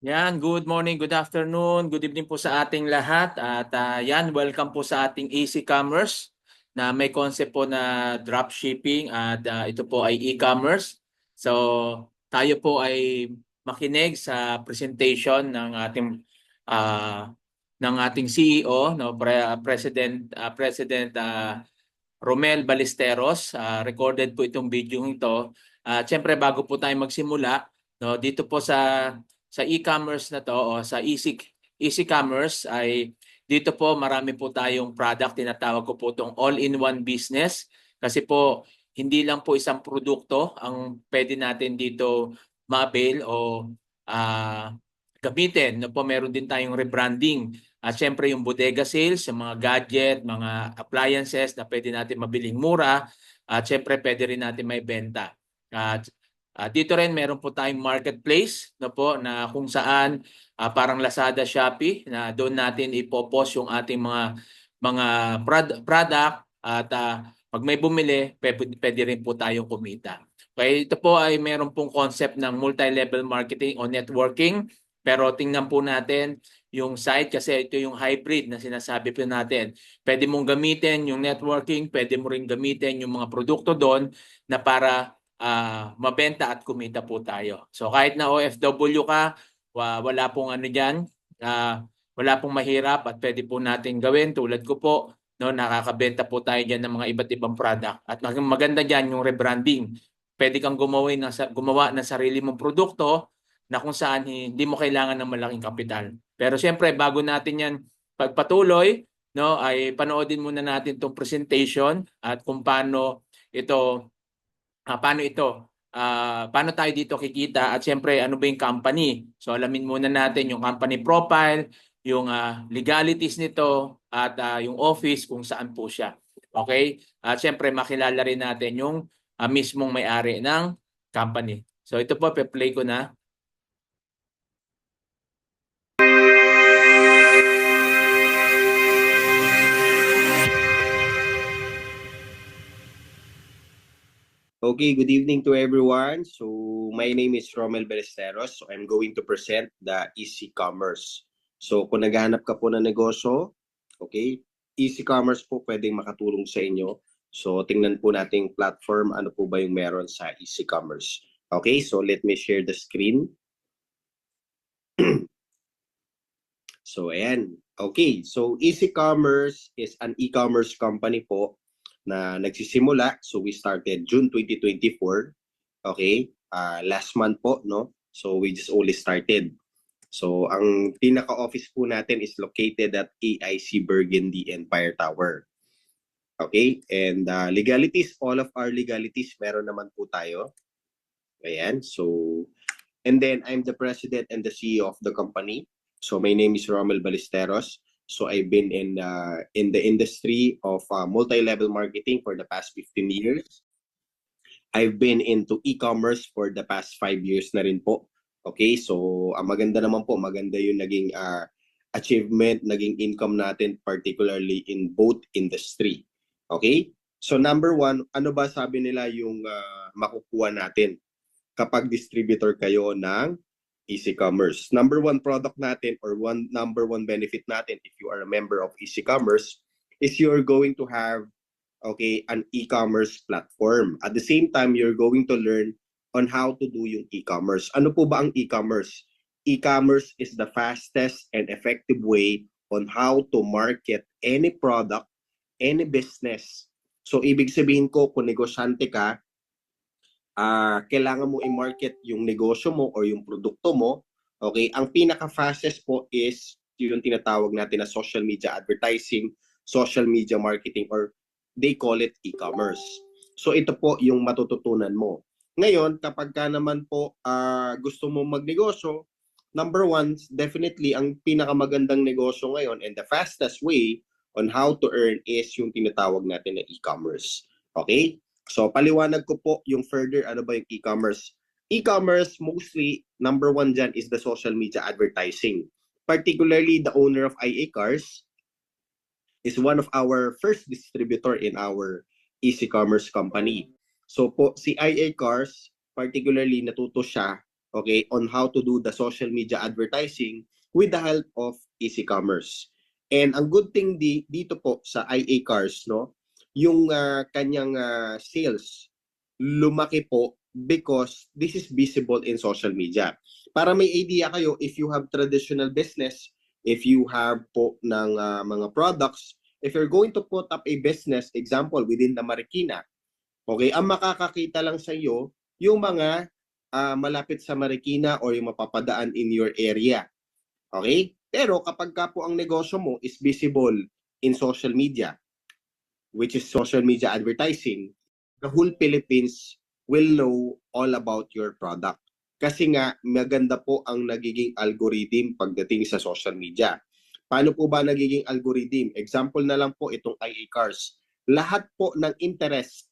Yan, good morning, good afternoon, good evening po sa ating lahat. At yan, welcome po sa ating Easy Commerce na may concept po na dropshipping at ito po ay e-commerce. So, tayo po ay makinig sa presentation ng ating CEO, no, President Romel Ballesteros. Recorded po itong video ito. Siyempre bago po tayo magsimula, no, dito po sa e-commerce na to o sa easy commerce ay dito po marami po tayong product, tinatawag ko po itong all-in-one business kasi po hindi lang po isang produkto ang pwede natin dito ma-avail o ah, gamitin. No po, meron din tayong rebranding. At syempre yung bodega sales, yung mga gadget, mga appliances na pwede natin mabiling mura. At syempre pwede rin natin may benta. At dito rin meron po tayong marketplace no po na kung saan parang Lazada, Shopee na doon natin ipopost yung ating mga product at pag may bumili, pwede rin po tayong kumita. Okay, ito po ay meron pong concept ng multi-level marketing o networking. Pero tingnan po natin yung site kasi ito yung hybrid na sinasabi po natin. Pwede mong gamitin yung networking, pwede mo rin gamitin yung mga produkto doon na para mabenta at kumita po tayo. So kahit na OFW ka, wala pong ano diyan, wala pong mahirap at pwede po natin gawin tulad ko po, no, nakakabenta po tayo diyan ng mga iba't ibang product. At maganda diyan yung rebranding. Pwede kang gumawa ng sarili mong produkto na kung saan hindi mo kailangan ng malaking kapital. Pero siyempre bago natin 'yan pagpatuloy, no, ay panoodin muna natin 'tong presentation at kung paano tayo dito kikita at siyempre ano ba yung company. So alamin muna natin yung company profile, yung legalities nito at yung office kung saan po siya. Okay? At siyempre makilala rin natin yung mismong may-ari ng company. So ito po, pe-play ko na. Okay, good evening to everyone. So, my name is Romel Ballesteros. So, I'm going to present the Easy Commerce. So, kung naghahanap ka po ng negosyo, okay, Easy Commerce po pwedeng makatulong sa inyo. So, tingnan po nating platform, ano po ba yung meron sa Easy Commerce. Okay, so let me share the screen. So, ayan. Okay, so Easy Commerce is an e-commerce company po na nagsisimula. So we started June 2024. Okay? Last month po, no? So we just only started. So ang pinaka-office po natin is located at AIC Burgundy Empire Tower. Okay? And legalities, all of our legalities, meron naman po tayo. Ayan. So, and then I'm the president and the CEO of the company. So my name is Romel Ballesteros. So I've been in the industry of multi-level marketing for the past 15 years. I've been into e-commerce for the past 5 years na rin po. Okay, so maganda naman po, maganda yung naging achievement, naging income natin particularly in both industry. Okay? So number one, ano ba sabi nila yung makukuha natin kapag distributor kayo ng Easy Commerce? Number one product natin or number one benefit natin if you are a member of Easy Commerce is you're going to have an e-commerce platform. At the same time, you're going to learn on how to do yung e-commerce. Ano po ba ang e-commerce? E-commerce is the fastest and effective way on how to market any product, any business. So, ibig sabihin ko, kung negosyante ka, kailangan mo i-market yung negosyo mo or yung produkto mo. Okay, ang pinaka-fastest po is yung tinatawag natin na social media advertising, social media marketing, or they call it e-commerce. So ito po yung matututunan mo. Ngayon, kapag ka naman po gusto mo magnegosyo, number one, definitely ang pinakamagandang negosyo ngayon and the fastest way on how to earn is yung tinatawag natin na e-commerce. Okay? So, paliwanag ko po yung further, ano ba yung e-commerce. E-commerce, mostly, number one dyan is the social media advertising. Particularly, the owner of IA Cars is one of our first distributor in our Easy Commerce company. So po, si IA Cars, particularly natuto siya, okay, on how to do the social media advertising with the help of Easy Commerce. And ang good thing dito po sa IA Cars, no, yung kanyang sales lumaki po because this is visible in social media. Para may idea kayo, if you have traditional business, if you have po ng mga products, if you're going to put up a business, example, within the Marikina, okay, ang makakakita lang sa iyo, yung mga malapit sa Marikina or yung mapapadaan in your area. Okay? Pero kapag ka po ang negosyo mo is visible in social media, which is social media advertising, the whole Philippines will know all about your product. Kasi nga, maganda po ang nagiging algorithm pagdating sa social media. Paano po ba nagiging algorithm? Example na lang po itong IA Cars. Lahat po ng interest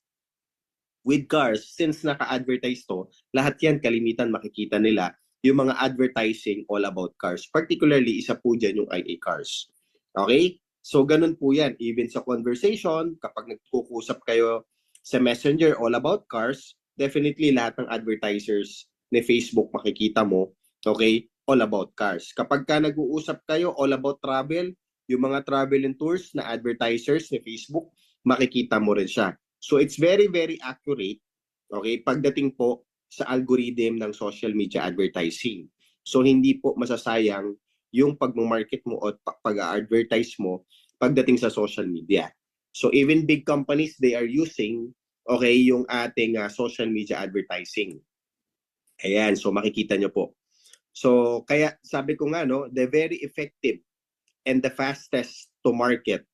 with cars, since naka-advertise to, lahat yan kalimitan makikita nila yung mga advertising all about cars. Particularly, isa po dyan yung IA Cars. Okay? So, ganun po yan. Even sa conversation, kapag nagkukusap kayo sa Messenger all about cars, definitely lahat ng advertisers ni Facebook makikita mo, okay, all about cars. Kapag ka nag-uusap kayo all about travel, yung mga travel and tours na advertisers ni Facebook, makikita mo rin siya. So it's very, very accurate, okay, pagdating po sa algorithm ng social media advertising. So hindi po masasayang yung pag-market mo o pag-advertise mo pagdating sa social media. So even big companies, they are using, okay, yung ating social media advertising. Ayan, so makikita nyo po. So kaya sabi ko nga, no, the very effective and the fastest to market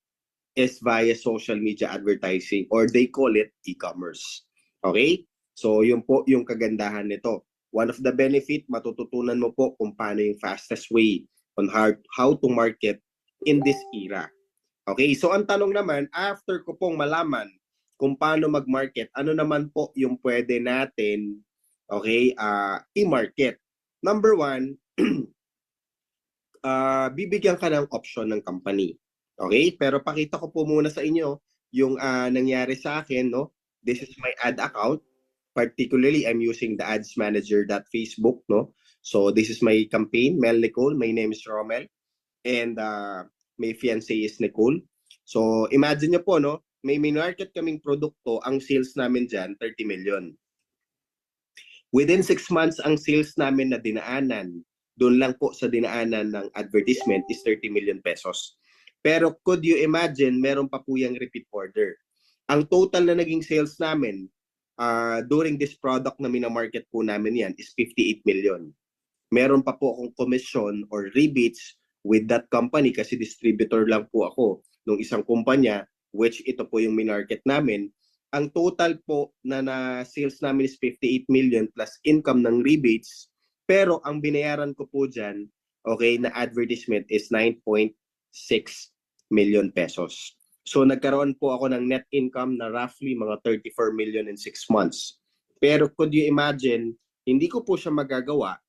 is via social media advertising, or they call it e-commerce. Okay? So yun po yung kagandahan nito. One of the benefit, matututunan mo po kung paano yung fastest way on how to market in this era. Okay? So ang tanong naman, after ko pong malaman kung paano mag-market, ano naman po yung pwede natin, okay, i-market. Number one, bibigyan ka ng option ng company. Okay? Pero pakita ko po muna sa inyo yung nangyari sa akin, no? This is my ad account. Particularly, I'm using the adsmanager.facebook, no? So, this is my campaign, Mel Nicole. My name is Romel. And my fiancé is Nicole. So, imagine nyo po, no? May minarket kaming produkto. Ang sales namin dyan, 30 million. Within 6 months, ang sales namin na dinaanan, doon lang po sa dinaanan ng advertisement is 30 million pesos. Pero could you imagine, meron pa po yung repeat order. Ang total na naging sales namin during this product na minamarket po namin yan is 58 million. Meron pa po akong commission or rebates with that company kasi distributor lang po ako ng isang kumpanya, which ito po yung minarket namin. Ang total po na sales namin is 58 million plus income ng rebates. Pero ang binayaran ko po dyan, okay, na advertisement is 9.6 million pesos. So nagkaroon po ako ng net income na roughly mga 34 million in 6 months. Pero could you imagine, hindi ko po siya magagawa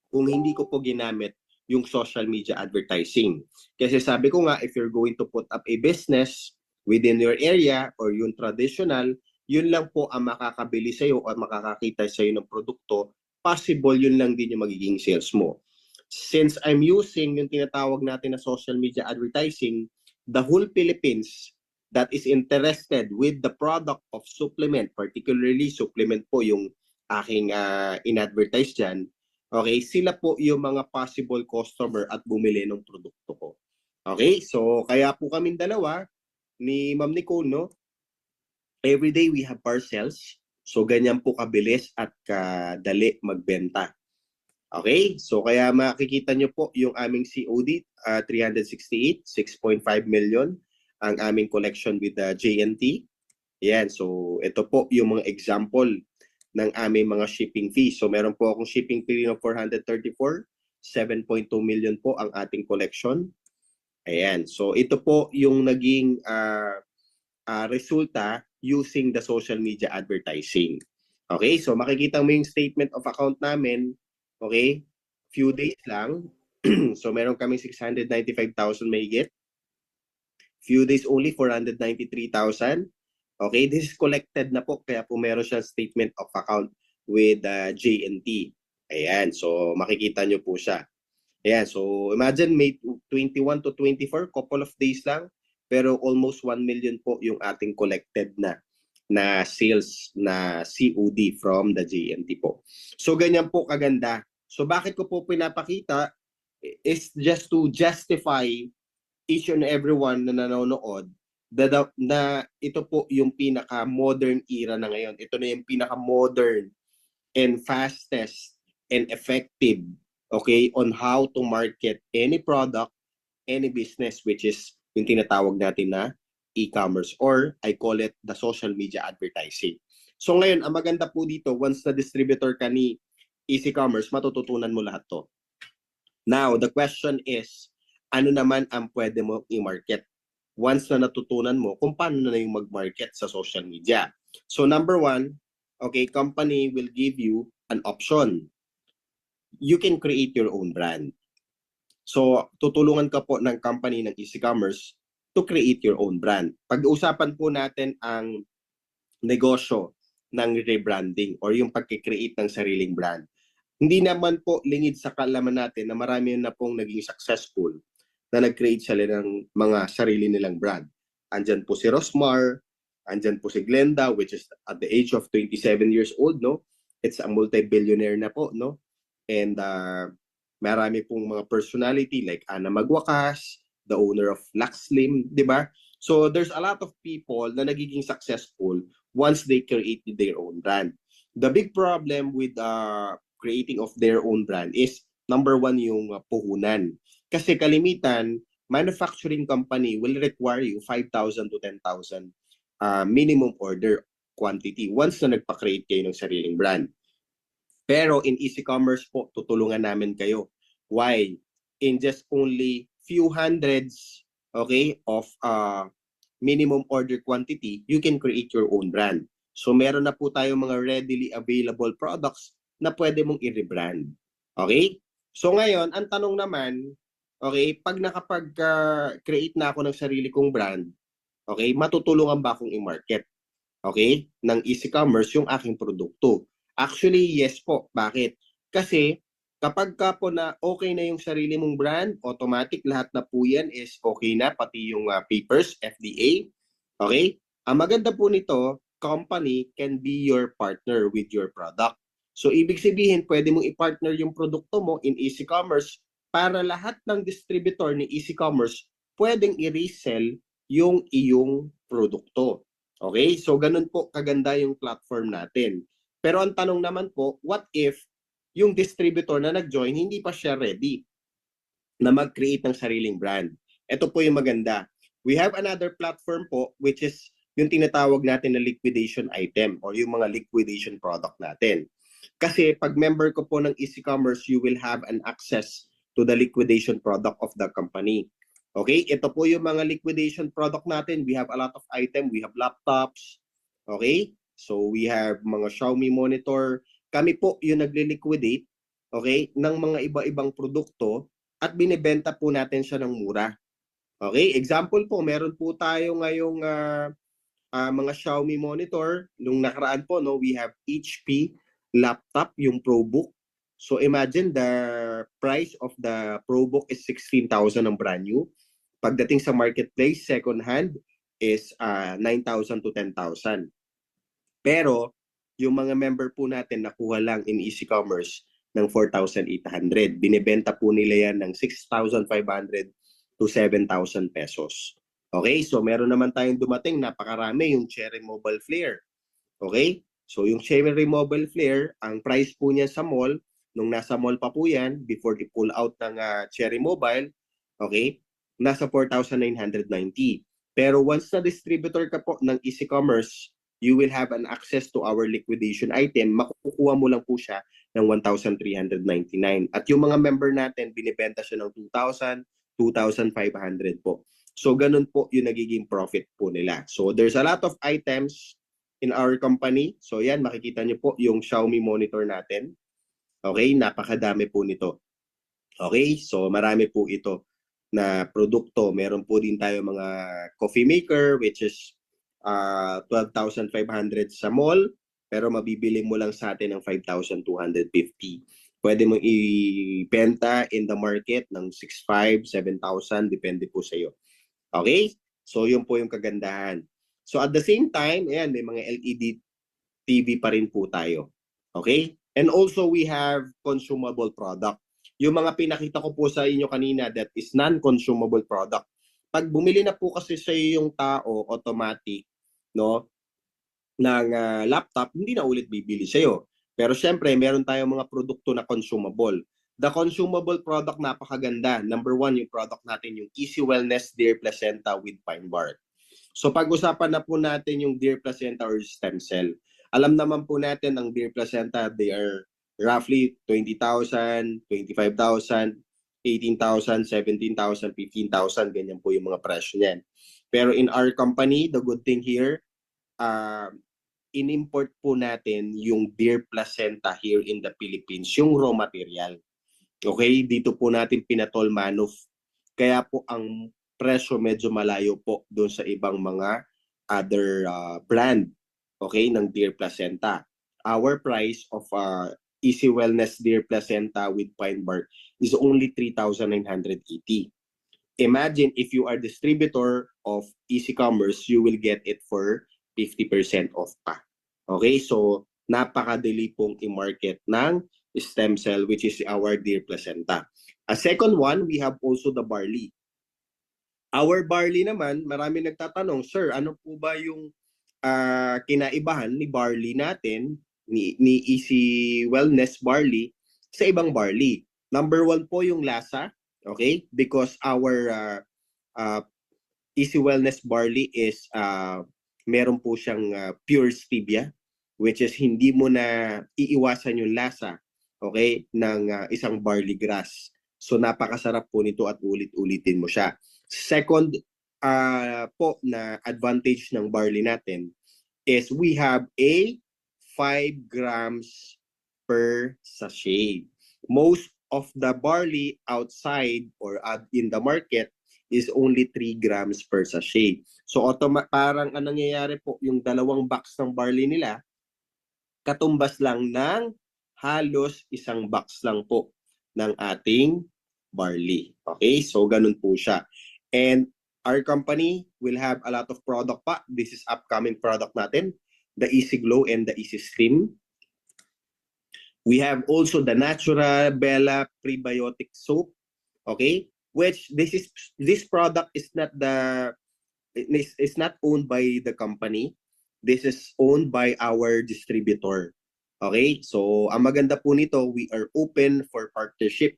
kung hindi ko po ginamit yung social media advertising. Kasi sabi ko nga, if you're going to put up a business within your area or yung traditional, yun lang po ang makakabili sa'yo o makakakita sa'yo ng produkto, possible yun lang din yung magiging sales mo. Since I'm using yung tinatawag natin na social media advertising, the whole Philippines that is interested with the product of supplement, particularly supplement po yung aking in-advertise dyan, okay, sila po yung mga possible customer at bumili ng produkto ko. Okay, so kaya po kaming dalawa ni Ma'am Nicole, no? Every day we have parcels. So ganyan po kabilis at kadali magbenta. Okay? So kaya makikita nyo po yung aming COD, 368, 6.5 million ang aming collection with the JNT. Yan, so ito po yung mga example ng aming mga shipping fees. So meron po akong shipping fee ng 434, 7.2 million po ang ating collection. Ayan, so ito po yung naging resulta using the social media advertising. Okay, so makikita mo yung statement of account namin, okay, few days lang. So meron kami 695,000 mahigit. Few days only, 493,000. Okay, this is collected na po, kaya po meron siyang statement of account with JNT. Ayan, so makikita nyo po siya. Ayan, so imagine May 21 to 24, couple of days lang, pero almost 1 million po yung ating collected na sales na COD from the JNT po. So ganyan po kaganda. So bakit ko po pinapakita is just to justify each and everyone na nanonood na ito po yung pinaka-modern era na ngayon. Ito na yung pinaka-modern and fastest and effective, okay, on how to market any product, any business, which is yung tinatawag natin na e-commerce, or I call it the social media advertising. So ngayon, ang maganda po dito, once na distributor ka ni Easy Commerce, matututunan mo lahat to. Now, the question is, ano naman ang pwede mo i-market? Once na natutunan mo kung paano na yung mag-market sa social media. So number one, okay, company will give you an option. You can create your own brand. So tutulungan ka po ng company ng Easy Commerce to create your own brand. Pag-uusapan po natin ang negosyo ng rebranding or yung pag-create ng sariling brand. Hindi naman po lingid sa kaalaman natin na marami na pong naging successful na nag-create sila ng mga sarili nilang brand. Andyan po si Rosmar, andyan po si Glenda, which is at the age of 27 years old, no? It's a multi-billionaire na po, no? And marami pong mga personality like Ana Magwakas, the owner of Lux Slim, di ba? So there's a lot of people na nagiging successful once they created their own brand. The big problem with creating of their own brand is number one yung puhunan. Kasi kalimitan, manufacturing company will require you 5,000 to 10,000 minimum order quantity once na nagpa-create kayo ng sariling brand. Pero in Easy Commerce po, tutulungan namin kayo. Why? In just only few hundreds, okay, of minimum order quantity, you can create your own brand. So meron na po tayo mga readily available products na pwede mong i-rebrand. Okay? So ngayon, ang tanong naman, okay, pag nakapag-create na ako ng sarili kong brand, okay, matutulungan ba akong i-market? Okay? Ng Easy Commerce yung aking produkto. Actually, yes po. Bakit? Kasi kapag ka po na okay na yung sarili mong brand, automatic lahat na po yan is okay na, pati yung papers, FDA. Okay? Ang maganda po nito, company can be your partner with your product. So, ibig sabihin, pwede mong i-partner yung produkto mo in Easy Commerce para lahat ng distributor ni Easy Commerce pwedeng i-resell yung iyong produkto. Okay? So, ganun po kaganda yung platform natin. Pero ang tanong naman po, what if yung distributor na nag-join, hindi pa siya ready na mag-create ng sariling brand? Ito po yung maganda. We have another platform po, which is yung tinatawag natin na liquidation item or yung mga liquidation product natin. Kasi pag member ko po ng Easy Commerce, you will have an access to the liquidation product of the company. Okay? Ito po yung mga liquidation product natin. We have a lot of item. We have laptops. Okay? So we have mga Xiaomi monitor. Kami po yung nagle-liquidate, okay, ng mga iba-ibang produkto at binibenta po natin siya ng mura. Okay? Example po, meron po tayo ngayong mga Xiaomi monitor. Nung nakaraan po, no, we have HP laptop, yung ProBook. So imagine the price of the ProBook is 16,000 ang brand new. Pagdating sa marketplace, second hand is 9,000 to 10,000. Pero yung mga member po natin nakuha lang in Easy Commerce ng 4,800. Binibenta po nila yan ng 6,500 to 7,000 pesos. Okay? So meron naman tayong dumating, napakarami, yung Cherry Mobile Flare. Okay? So yung Cherry Mobile Flare, ang price po niya sa mall, nung nasa mall pa po yan, before i-pull out ng Cherry Mobile, okay, nasa 4,990. Pero once na distributor ka po ng Easy Commerce, you will have an access to our liquidation item. Makukuha mo lang po siya ng 1,399. At yung mga member natin, binibenta siya ng 2,000, 2,500 po. So ganun po yung nagiging profit po nila. So there's a lot of items in our company. So yan, makikita nyo po yung Xiaomi monitor natin. Okay, napakadami po nito. Okay, so marami po ito na produkto. Meron po din tayo mga coffee maker, which is 12,500 sa mall, pero mabibili mo lang sa atin ng 5,250. Pwede mong ibenta in the market ng 6,500, 7,000, depende po sa iyo. Okay? So, yun po yung kagandahan. So, at the same time, ayan, may mga LED TV pa rin po tayo. Okay? And also, we have consumable product. Yung mga pinakita ko po sa inyo kanina, that is non-consumable product. Pag bumili na po kasi sa yung tao, automatic, no, ng laptop, hindi na ulit bibili sa iyo. Pero syempre, meron tayong mga produkto na consumable. The consumable product, napakaganda. Number one, yung product natin, yung Easy Wellness Deer Placenta with Pine Bark. So pag-usapan na po natin yung deer placenta or stem cell. Alam naman po natin ang deer placenta, they are roughly 20,000, 25,000, 18,000, 17,000, 15,000, ganyan po yung mga presyo niyan. Pero in our company, the good thing here, in-import po natin yung deer placenta here in the Philippines, yung raw material. Okay, dito po natin pinatol manuf. Kaya po ang presyo medyo malayo po doon sa ibang mga other brand, okay, ng deer placenta. Our price of Easy Wellness deer placenta with pine bark is only 3,980. Imagine if you are distributor of Easy Commerce, you will get it for 50% off pa. Okay, so napakadali pong i-market ng stem cell, which is our deer placenta. A second one, we have also the barley. Our barley naman, marami nagtatanong, sir, ano po ba yung kinaibahan ni barley natin, ni Easy Wellness barley sa ibang barley? Number one po yung lasa, okay? Because our Easy Wellness barley is meron po siyang pure stevia, which is hindi mo na iiwasan yung lasa, okay, ng isang barley grass. So napakasarap po nito at ulit-ulitin mo siya. Second po na advantage ng barley natin is we have a 5 grams per sachet. Most of the barley outside or in the market is only 3 grams per sachet. So parang anong nangyayari po, yung dalawang box ng barley nila, katumbas lang ng halos isang box lang po ng ating barley. Okay, so ganun po siya. And our company will have a lot of product pa. This is upcoming product natin, the Easy Glow and the Easy Slim. We have also the Natura Bella Prebiotic Soap. Okay, which this product is not owned by the company. This is owned by our distributor. Okay, so ang maganda po nito, we are open for partnership.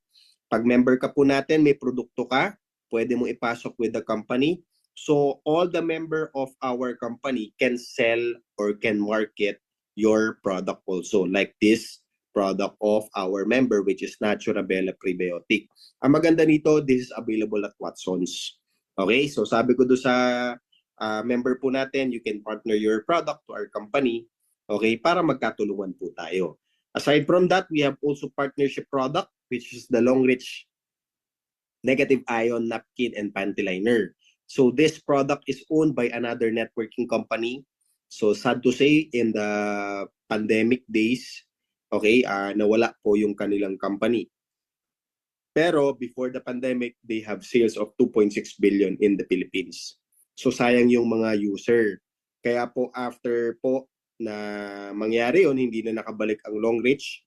Pag member ka po natin, may produkto ka, pwede mong ipasok with the company. So all the member of our company can sell or can market your product also, like this product of our member, which is Natura Bella Prebiotic. Ang maganda nito, this is available at Watsons. Okay, so sabi ko doon sa member po natin, you can partner your product to our company, okay, para magkatulungan po tayo. Aside from that, we have also partnership product, which is the Long Reach Negative Ion Napkin and Panty Liner. So this product is owned by another networking company. So sad to say, in the pandemic days, okay, nawala po yung kanilang company. Pero before the pandemic, they have sales of 2.6 billion in the Philippines. So sayang yung mga user. Kaya po after po na mangyari yun, hindi na nakabalik ang Long Reach,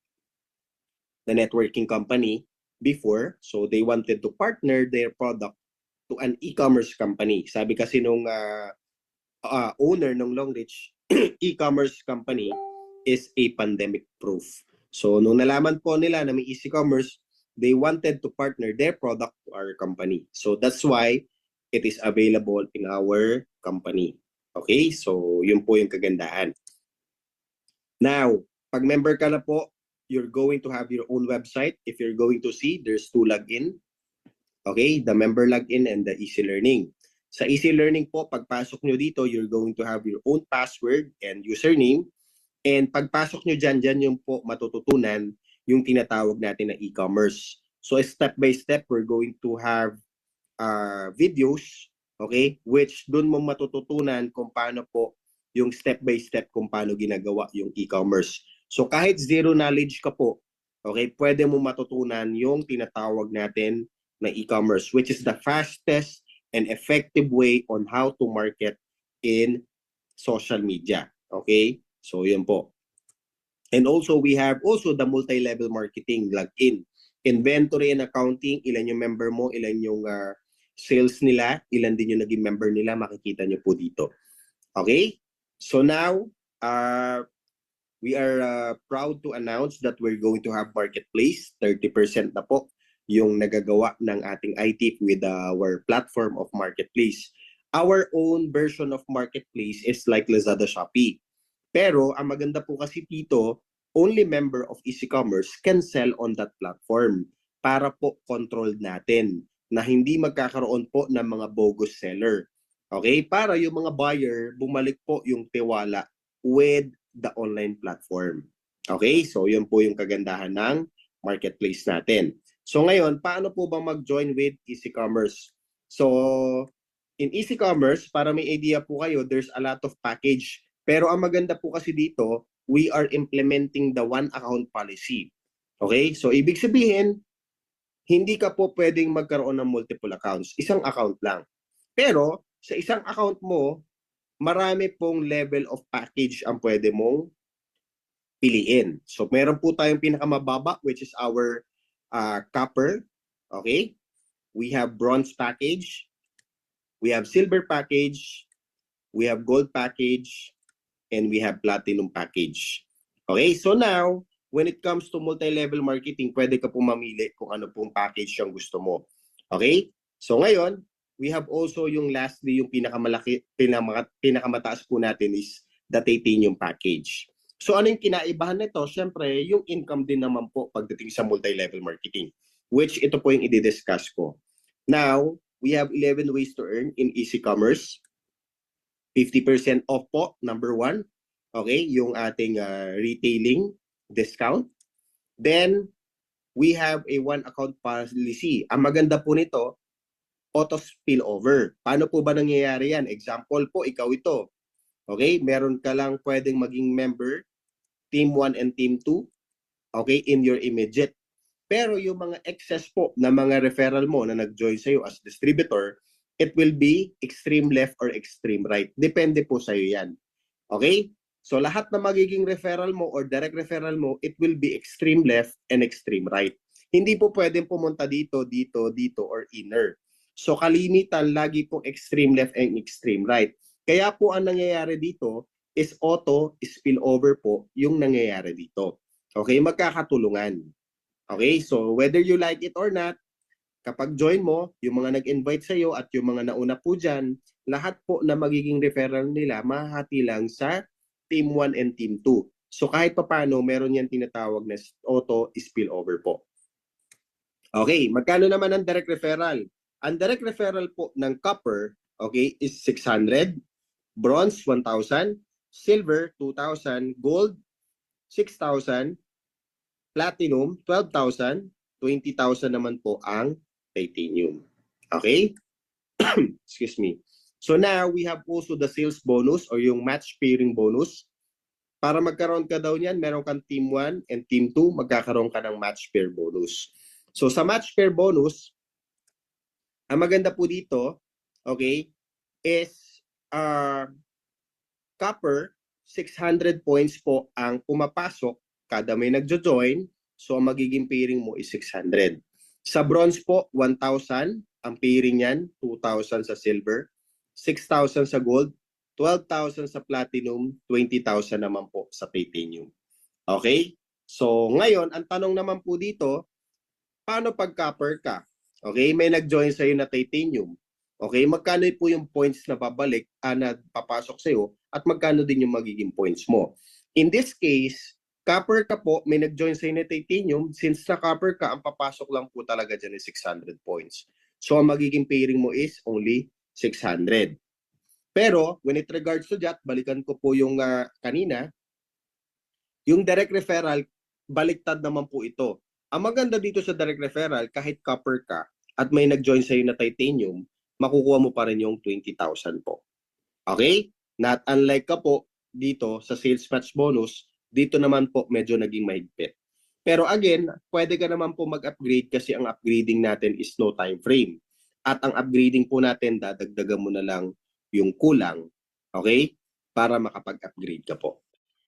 the networking company, before. So they wanted to partner their product to an e-commerce company. Sabi kasi nung owner ng Long Reach, e-commerce company is a pandemic proof. So nung nalaman po nila na may e-commerce, they wanted to partner their product to our company. So that's why it is available in our company. Okay? So yun po yung kagandahan. Now, pag member ka na po, you're going to have your own website. If you're going to see, there's 2 login. Okay? The member login and the Easy Learning. Sa Easy Learning po, pagpasok nyo dito, you're going to have your own password and username. And pagpasok nyo dyan yung po matututunan yung tinatawag natin na e-commerce. So step by step, we're going to have videos, okay, which dun mo matututunan kung paano po yung step by step kung paano ginagawa yung e-commerce. So kahit zero knowledge ka po, okay, pwede mo matutunan yung tinatawag natin na e-commerce, which is the fastest and effective way on how to market in social media. Okay? So, yun po. And also, we have also the multi-level marketing login. Inventory and accounting, ilan yung member mo, ilan yung sales nila, ilan din yung naging member nila, makikita nyo po dito. Okay? So now, we are proud to announce that we're going to have marketplace. 30% na po yung nagagawa ng ating IT with our platform of marketplace. Our own version of marketplace is like Lazada, Shopee. Pero ang maganda po kasi dito, only member of Easy Commerce can sell on that platform para po controlled natin na hindi magkakaroon po ng mga bogus seller. Okay? Para yung mga buyer, bumalik po yung tiwala with the online platform. Okay? So, yun po yung kagandahan ng marketplace natin. So, ngayon, paano po ba mag-join with Easy Commerce? So, in Easy Commerce, para may idea po kayo, there's a lot of package. Pero ang maganda po kasi dito, we are implementing the one account policy. Okay? So, ibig sabihin, hindi ka po pwedeng magkaroon ng multiple accounts. Isang account lang. Pero, sa isang account mo, marami pong level of package ang pwede mong piliin. So, meron po tayong pinakamababa, which is our copper. Okay? We have bronze package. We have silver package. We have gold package. And we have platinum package. Okay? So now, when it comes to multi-level marketing, pwede ka pong mamili kung ano pong package yung gusto mo. Okay? So ngayon, we have also yung lastly, yung pinakamataas po natin is the titanium package. So ano yung kinaibahan nito? Siyempre, yung income din naman po pagdating sa multi-level marketing, which ito po yung i-discuss ko. Now, we have 11 ways to earn in Easy Commerce. 50% off po, number 1. Okay, yung ating retailing discount. Then, we have a one account policy. Ang maganda po nito, auto spillover. Paano po ba nangyayari yan? Example po, ikaw ito. Okay, meron ka lang pwedeng maging member, Team 1 and Team 2, okay, in your immediate. Pero yung mga excess po na mga referral mo na nag-join sa'yo as distributor, it will be extreme left or extreme right. Depende po sa'yo yan. Okay? So lahat na magiging referral mo or direct referral mo, it will be extreme left and extreme right. Hindi po pwedeng pumunta dito, dito, dito, or inner. So kalimitan, lagi pong extreme left and extreme right. Kaya po ang nangyayari dito is auto spillover po yung nangyayari dito. Okay? Magkakatulungan. Okay? So whether you like it or not, kapag join mo, yung mga nag-invite sa'yo at yung mga nauna po dyan, lahat po na magiging referral nila, mahati lang sa Team 1 and Team 2. So kahit paano, meron yan tinatawag na auto spillover po. Okay, magkano naman ang direct referral? Ang direct referral po ng copper, okay, is 600, bronze 1,000, silver 2,000, gold 6,000, platinum 12,000, 20,000 naman po ang titanium. Okay? Excuse me. So now, we have also the sales bonus or yung match pairing bonus. Para magkaroon ka daw niyan, meron kang Team 1 and Team 2, magkakaroon ka ng match pair bonus. So sa match pair bonus, ang maganda po dito, okay, is copper, 600 points po ang pumapasok kada may nagjo-join. So ang magiging pairing mo is 600. Sa bronze po, 1,000. Ang pairing yan, 2,000 sa silver, 6,000 sa gold, 12,000 sa platinum, 20,000 naman po sa titanium. Okay? So ngayon, ang tanong naman po dito, paano pag copper ka? Okay? May nag-join sa'yo na titanium. Okay? Magkano po yung points na babalik, na papasok sa'yo, at magkano din yung magiging points mo? In this case, copper ka po, may nag-join sa na titanium, since na copper ka, ang papasok lang po talaga dyan is 600 points. So, ang magiging pairing mo is only 600. Pero, when it regards to that, balikan ko po yung kanina, yung direct referral, baliktad naman po ito. Ang maganda dito sa direct referral, kahit copper ka, at may nag-join sa na titanium, makukuha mo pa rin yung 20,000 po. Okay? Not unlike ka po dito sa sales match bonus, dito naman po medyo naging mahigpit. Pero again, pwede ka naman po mag-upgrade kasi ang upgrading natin is no time frame. At ang upgrading po natin, dadagdagan mo na lang yung kulang, okay? Para makapag-upgrade ka po.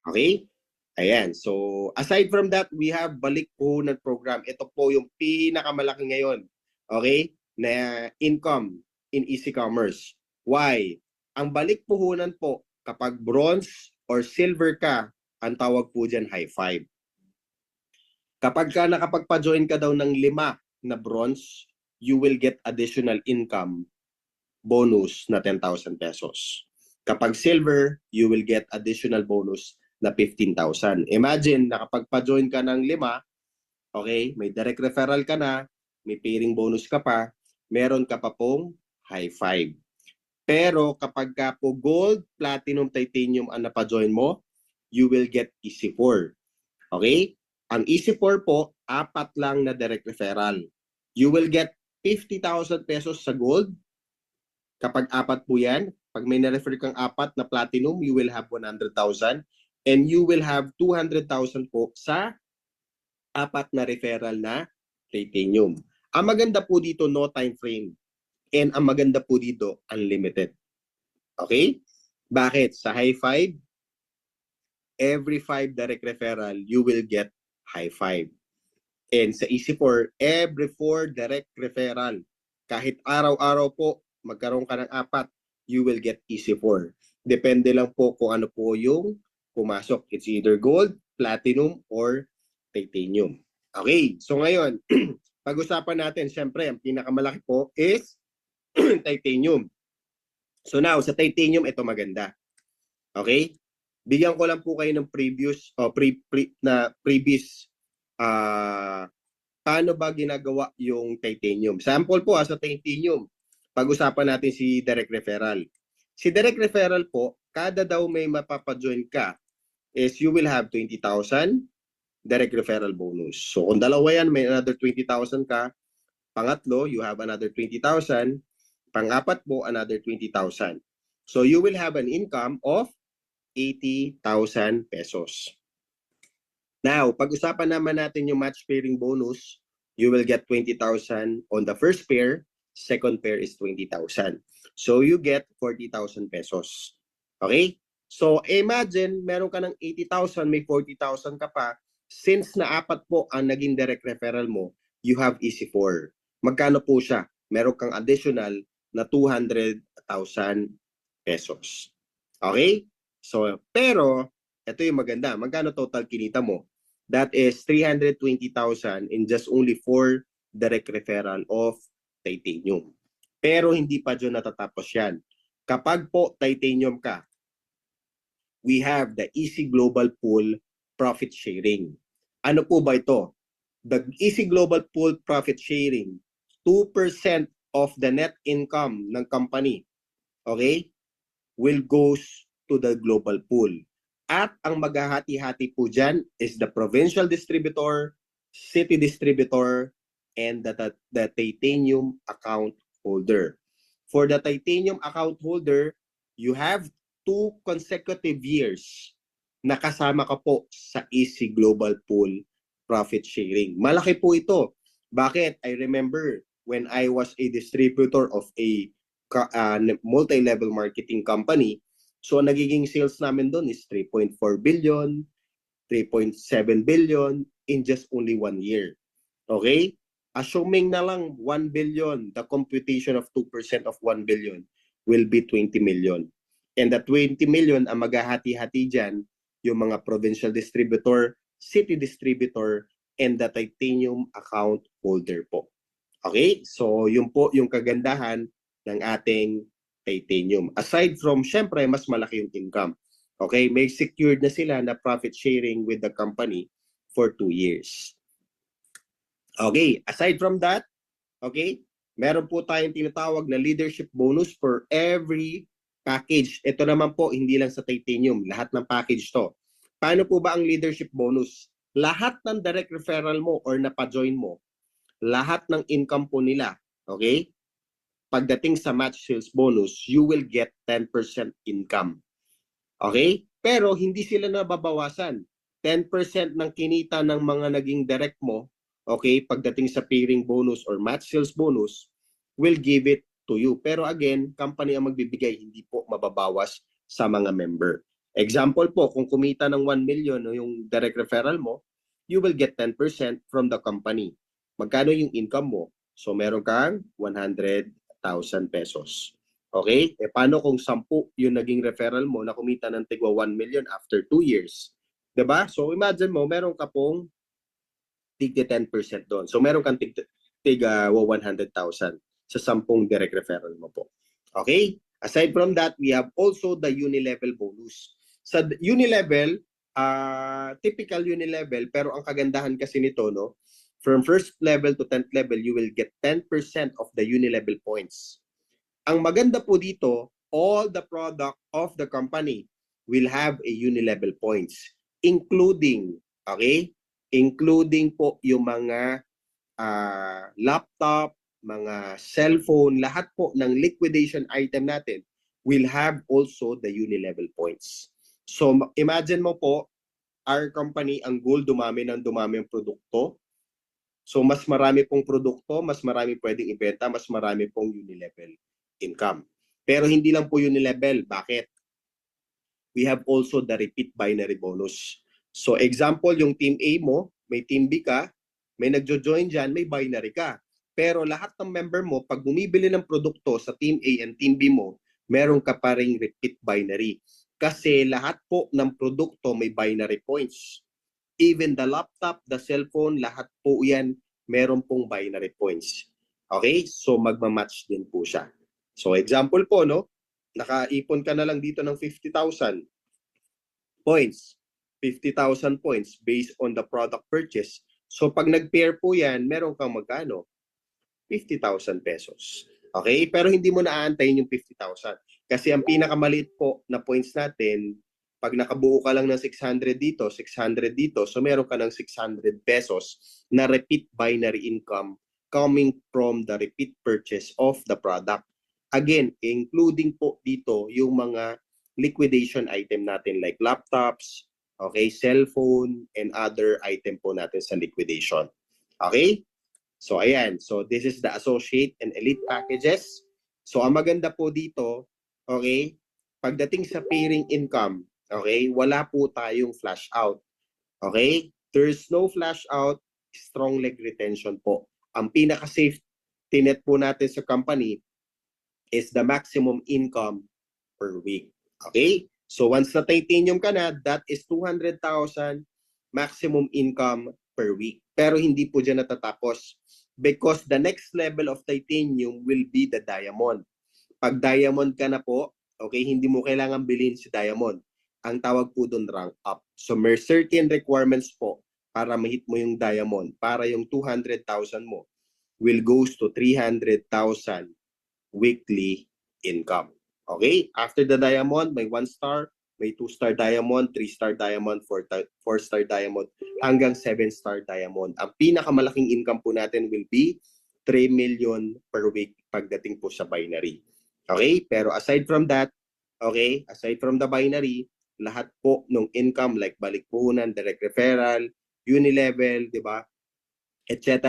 Okay? Ayan. So, aside from that, we have Balik Puhunan Program. Ito po yung pinakamalaki ngayon. Okay? Na income in easy commerce. Why? Ang Balik Puhunan po, kapag bronze or silver ka, ang tawag po dyan high five. Kapag ka nakapagpa-join ka daw ng 5 na bronze, you will get additional income bonus na 10,000 pesos. Kapag silver, you will get additional bonus na 15,000. Imagine, nakapagpa-join ka ng 5, okay, may direct referral ka na, may pairing bonus ka pa, meron ka pa pong high five. Pero kapag ka po gold, platinum, titanium ang napa-join mo, you will get easy 4. Okay? Ang easy 4 po, 4 lang na direct referral. You will get 50,000 pesos sa gold. Kapag 4 po yan, pag may na-refer kang 4 na platinum, you will have 100,000. And you will have 200,000 po sa 4 na referral na titanium. Ang maganda po dito, no time frame. And ang maganda po dito, unlimited. Okay? Bakit? Sa high five, every 5 direct referral, you will get high five. And sa easy 4, every 4 direct referral, kahit araw-araw po, magkaroon ka ng 4, you will get easy 4. Depende lang po kung ano po yung pumasok. It's either gold, platinum, or titanium. Okay, so ngayon, pag-usapan natin, syempre, ang pinakamalaki po is titanium. So now, sa titanium, ito maganda. Okay? Bigyan ko lang po kayo ng previous paano ba ginagawa yung titanium. Sample po sa titanium. Pag-usapan natin si direct referral. Si direct referral po, kada daw may mapapajoin ka is you will have 20,000 direct referral bonus. So kung dalawa yan, may another 20,000 ka. Pangatlo, you have another 20,000. Pang-apat po, another 20,000. So you will have an income of 80,000 pesos. Now, pag-usapan naman natin yung match pairing bonus, you will get 20,000 on the first pair, second pair is 20,000. So you get 40,000 pesos. Okay? So imagine, meron ka ng 80,000, may 40,000 ka pa. Since na 4 po ang naging direct referral mo, you have easy 4. Magkano po siya? Meron kang additional na 200,000 pesos. Okay? So, pero, ito yung maganda. Magkano total kinita mo? That is 320,000 in just only 4 direct referral of titanium. Pero hindi pa dyan natatapos yan. Kapag po titanium ka, we have the Easy Global Pool Profit Sharing. Ano po ba ito? The Easy Global Pool Profit Sharing, 2% of the net income ng company, okay, will goes to the global pool. At ang maghahati-hati po dyan is the provincial distributor, city distributor, and the titanium account holder. For the titanium account holder, you have 2 consecutive years na kasama ka po sa Easy Global Pool Profit Sharing. Malaki po ito. Bakit? I remember when I was a distributor of a multi-level marketing company, so nagiging sales namin doon is 3.4 billion, 3.7 billion in just only 1 year. Okay? Assuming na lang 1 billion, the computation of 2% of 1 billion will be 20 million. And the 20 million, ang maghahati-hati dyan, yung mga provincial distributor, city distributor, and the titanium account holder po. Okay? So, yun po yung kagandahan ng ating titanium. Aside from, syempre, mas malaki yung income. Okay? May secured na sila na profit sharing with the company for 2 years. Okay? Aside from that, okay, meron po tayong tinatawag na leadership bonus for every package. Ito naman po, hindi lang sa titanium. Lahat ng package to. Paano po ba ang leadership bonus? Lahat ng direct referral mo or napajoin mo, lahat ng income po nila, okay? Pagdating sa match sales bonus, you will get 10% income. Okay? Pero hindi sila nababawasan. 10% ng kinita ng mga naging direct mo, okay, pagdating sa pairing bonus or match sales bonus, will give it to you. Pero again, company ang magbibigay, hindi po mababawas sa mga member. Example po, kung kumita ng 1 million no, yung direct referral mo, you will get 10% from the company. Magkano yung income mo? So meron kang 100,000 pesos. Okay? E paano kung 10 yung naging referral mo na kumita ng tigwa 1 million after 2 years? 'Di ba? So imagine mo, meron ka pong tig 10% doon. So meron kang tig 100,000 sa 10 direct referral mo po. Okay? Aside from that, we have also the unilevel bonus. Sa unilevel, typical unilevel, pero ang kagandahan kasi nito, no, from first level to 10th level, you will get 10% of the unilevel points. Ang maganda po dito, all the product of the company will have a unilevel points, including, okay, including po yung mga laptop, mga cellphone, lahat po ng liquidation item natin will have also the unilevel points. So imagine mo po, our company, ang goal, dumami ng dumami ang produkto. So mas marami pong produkto, mas marami pwedeng ibenta, mas marami pong unilevel income. Pero hindi lang po unilevel. Bakit? We have also the repeat binary bonus. So example, yung team A mo, may team B ka, may nagjo-join dyan, may binary ka. Pero lahat ng member mo, pag bumibili ng produkto sa team A and team B mo, meron ka pa ring repeat binary. Kasi lahat po ng produkto may binary points. Even the laptop, the cellphone, lahat po yan, meron pong binary points. Okay? So magmamatch din po siya. So example po, no? Nakaipon ka na lang dito ng 50,000 points. 50,000 points based on the product purchase. So pag nag-pair po yan, meron kang magkano? 50,000 pesos. Okay? Pero hindi mo naaantayin yung 50,000. Kasi ang pinakamaliit po na points natin, pag nakabuo ka lang ng 600 dito, 600 dito, so meron ka ng 600 pesos na repeat binary income coming from the repeat purchase of the product. Again, including po dito yung mga liquidation item natin like laptops, okay, cellphone, and other item po natin sa liquidation. Okay? So ayan, so this is the associate and elite packages. So ang maganda po dito, okay, pagdating sa pairing income, okay, wala po tayong flash out. Okay? There's no flash out, strong leg retention po. Ang pinaka-safe tinet po natin sa company is the maximum income per week. Okay? So once na titanium ka na, that is 200,000 maximum income per week. Pero hindi po dyan natatapos because the next level of titanium will be the diamond. Pag diamond ka na po, okay, hindi mo kailangan bilhin si diamond. Ang tawag po doon rank up. So may certain requirements po para ma-hit mo yung diamond. Para yung 200,000 mo will goes to 300,000 weekly income. Okay? After the diamond, may 1 star, may 2-star diamond, 3-star diamond, 4-star diamond, hanggang 7-star diamond. Ang pinakamalaking income po natin will be 3 million per week pagdating po sa binary. Okay? Pero aside from that, okay, aside from the binary, lahat po ng income like balikpunan, direct referral, unilevel, di ba? Etc.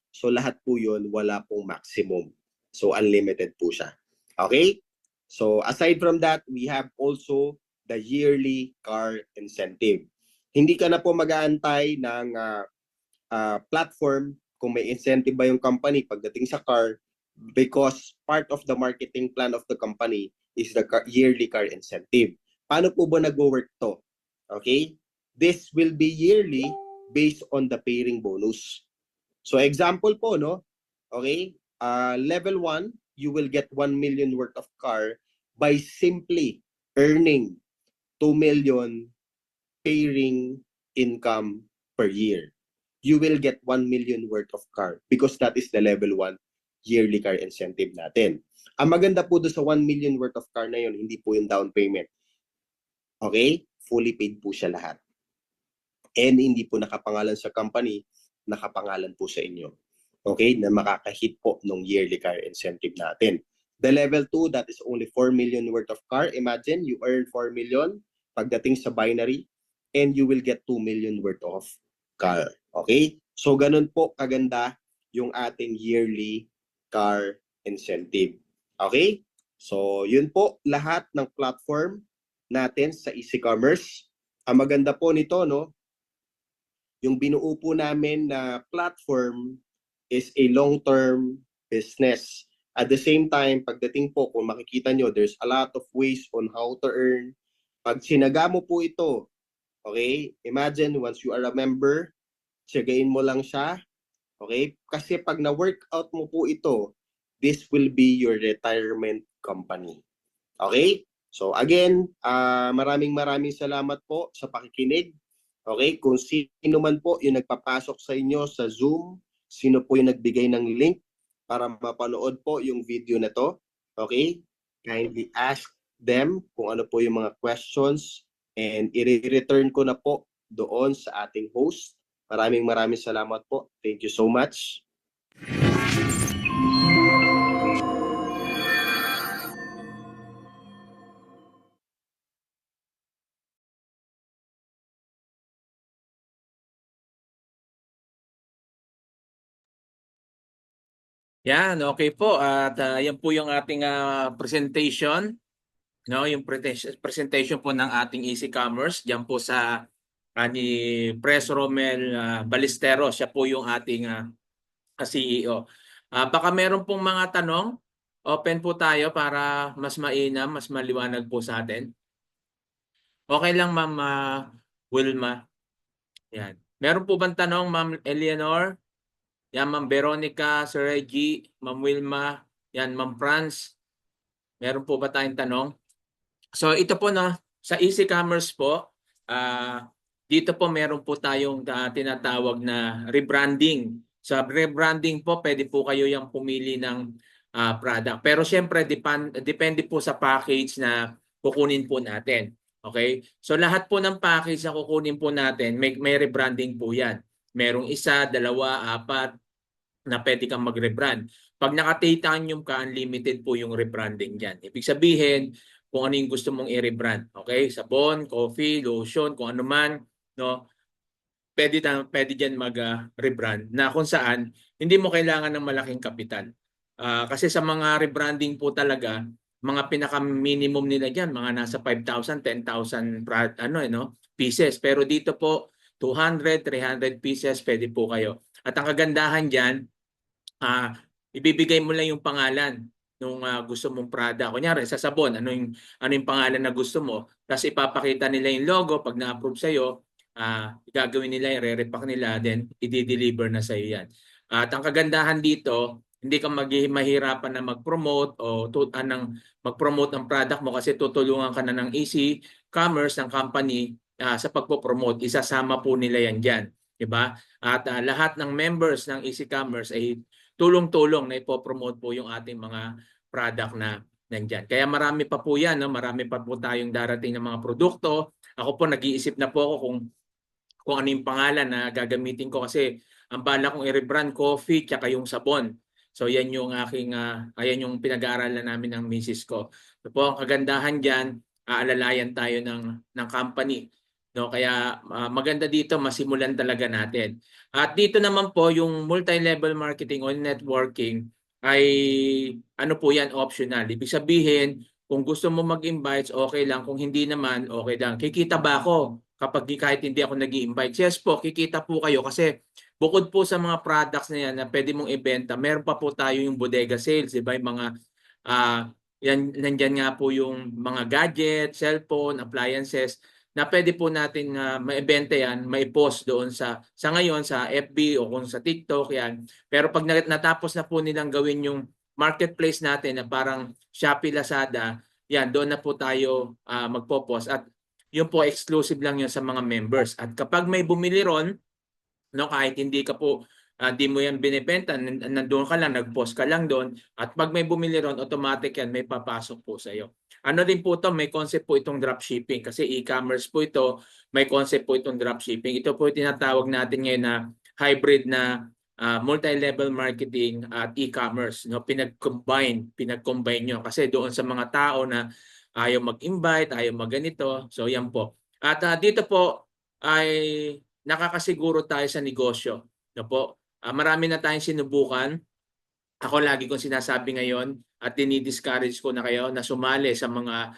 So lahat po yun, wala pong maximum. So unlimited po siya. Okay? So aside from that, we have also the yearly car incentive. Hindi ka na po mag-aantay ng platform kung may incentive ba yung company pagdating sa car because part of the marketing plan of the company is the yearly car incentive. Paano po ba nag-work to? Okay? This will be yearly based on the pairing bonus. So example po, no? Okay? Level 1, you will get 1 million worth of car by simply earning 2 million pairing income per year. You will get 1 million worth of car because that is the level 1 yearly car incentive natin. Ang maganda po doon sa 1 million worth of car na yun, hindi po yung down payment. Okay? Fully paid po siya lahat. And hindi po nakapangalan sa company, nakapangalan po sa inyo. Okay? Na makakahit po ng yearly car incentive natin. The level 2, that is only 4 million worth of car. Imagine, you earn 4 million. Pagdating sa binary, and you will get 2 million worth of car. Okay? So ganun po kaganda yung ating yearly car incentive. Okay? So yun po lahat ng platform natin sa Easy Commerce. Ang maganda po nito, no, yung binuo po namin na platform is a long-term business. At the same time, pagdating po, kung makikita nyo, there's a lot of ways on how to earn. Pag sinaga mo po ito, okay, imagine once you are a member, siyagain mo lang siya, okay? Kasi pag na-workout mo po ito, this will be your retirement company. Okay? So again, maraming salamat po sa pakikinig. Okay? Kung sino man po yung nagpapasok sa inyo sa Zoom, sino po yung nagbigay ng link para mapanood po yung video na to. Okay? Kindly ask them kung ano po yung mga questions and i-return ko na po doon sa ating host. Maraming salamat po. Thank you so much. Yan, okay po. At yan po yung ating presentation, no? Yung presentation po ng ating Easy Commerce diyan po sa ni Pres Romel Balesteros. Siya po yung ating CEO. Baka meron pong mga tanong. Open po tayo para mas mainam, mas maliwanag po sa atin. Okay lang, Ma'am Wilma. Yan. Meron po bang tanong, Ma'am Eleanor? Yan, Ma'am Veronica, Sir Reggie, Ma'am Wilma, yan, Ma'am Franz. Meron po ba tayong tanong? So ito po no, sa Easy Commerce po, dito po meron po tayong tinatawag na rebranding. Sa rebranding po, pwede po kayo yung pumili ng product. Pero siyempre, depende po sa package na kukunin po natin. Okay? So lahat po ng package na kukunin po natin, may rebranding po yan. Merong isa, dalawa, apat na pwede kang mag-rebrand. Pag naka-titanium ka, unlimited po yung rebranding dyan. Ibig sabihin, kung ano yung gusto mong i-rebrand. Okay? Sabon, coffee, lotion, kung ano man, no? Pwede dyan mag-rebrand na kung saan hindi mo kailangan ng malaking kapital. Kasi sa mga rebranding po talaga, mga pinaka-minimum nila dyan, mga nasa 5,000, 10,000 pieces. Pero dito po, 200, 300 pieces, pwede po kayo. At ang kagandahan dyan, ibibigay mo lang yung pangalan nung gusto mong product. Kunyari, sa sabon, ano yung pangalan na gusto mo. Tapos ipapakita nila yung logo. Pag na-approve sa'yo, gagawin nila, i-repack nila, then i-deliver na sa'yo yan. At ang kagandahan dito, hindi ka mahirapan na mag-promote o mag-promote ng product mo kasi tutulungan ka na ng Easy Commerce, ng company, sa pagpo-promote. Isasama po nila yan dyan. Diba? At lahat ng members ng Easy Commerce ay tulong-tulong na ipopromote po yung ating mga product na nandyan. Kaya marami pa po yan, no? Marami pa po tayong darating ng mga produkto. Ako po nag-iisip na po ako kung ano yung pangalan na gagamitin ko kasi ang bala kong i-rebrand coffee tsaka yung sabon. So yan yung ayan yung pinag-aaralan namin ng misis ko. So po ang kagandahan diyan, aalalayan tayo ng company. No, kaya maganda dito masimulan talaga natin. At dito naman po yung multi-level marketing o networking ay ano po yan, optional. Ibig sabihin, kung gusto mo mag-invite, okay lang. Kung hindi naman, okay lang. Kikita ba ako kahit hindi ako nag-i-invite? Yes po, kikita po kayo kasi bukod po sa mga products na yan na pwede mong ibenta, meron pa po tayo yung bodega sales, di ba? Yung mga nandyan nga po yung mga gadget, cellphone, appliances na pwede po natin maibenta yan, mai-post doon sa ngayon sa FB o kung sa TikTok yan. Pero pag natapos na po nilang gawin yung marketplace natin na parang Shopee, Lazada, yan, doon na po tayo magpo-post at yun po exclusive lang yun sa mga members. At kapag may bumili ron, no, kahit hindi ka po di mo yan binibenta, nandoon ka lang, nag-post ka lang doon, at pag may bumili ron, automatic yan, may papasok po sa iyo. Ano din po ito, may concept po itong dropshipping kasi e-commerce po ito, may concept po itong dropshipping. Ito po yung tinatawag natin ngayon na hybrid na multi-level marketing at e-commerce. No? Pinag-combine nyo kasi doon sa mga tao na ayaw mag-invite, ayaw mag-ganito. So yan po. At dito po, ay nakakasiguro tayo sa negosyo. No po? Marami na tayong sinubukan. Ako lagi kong sinasabi ngayon at dinidiscourage ko na kayo na sumali sa mga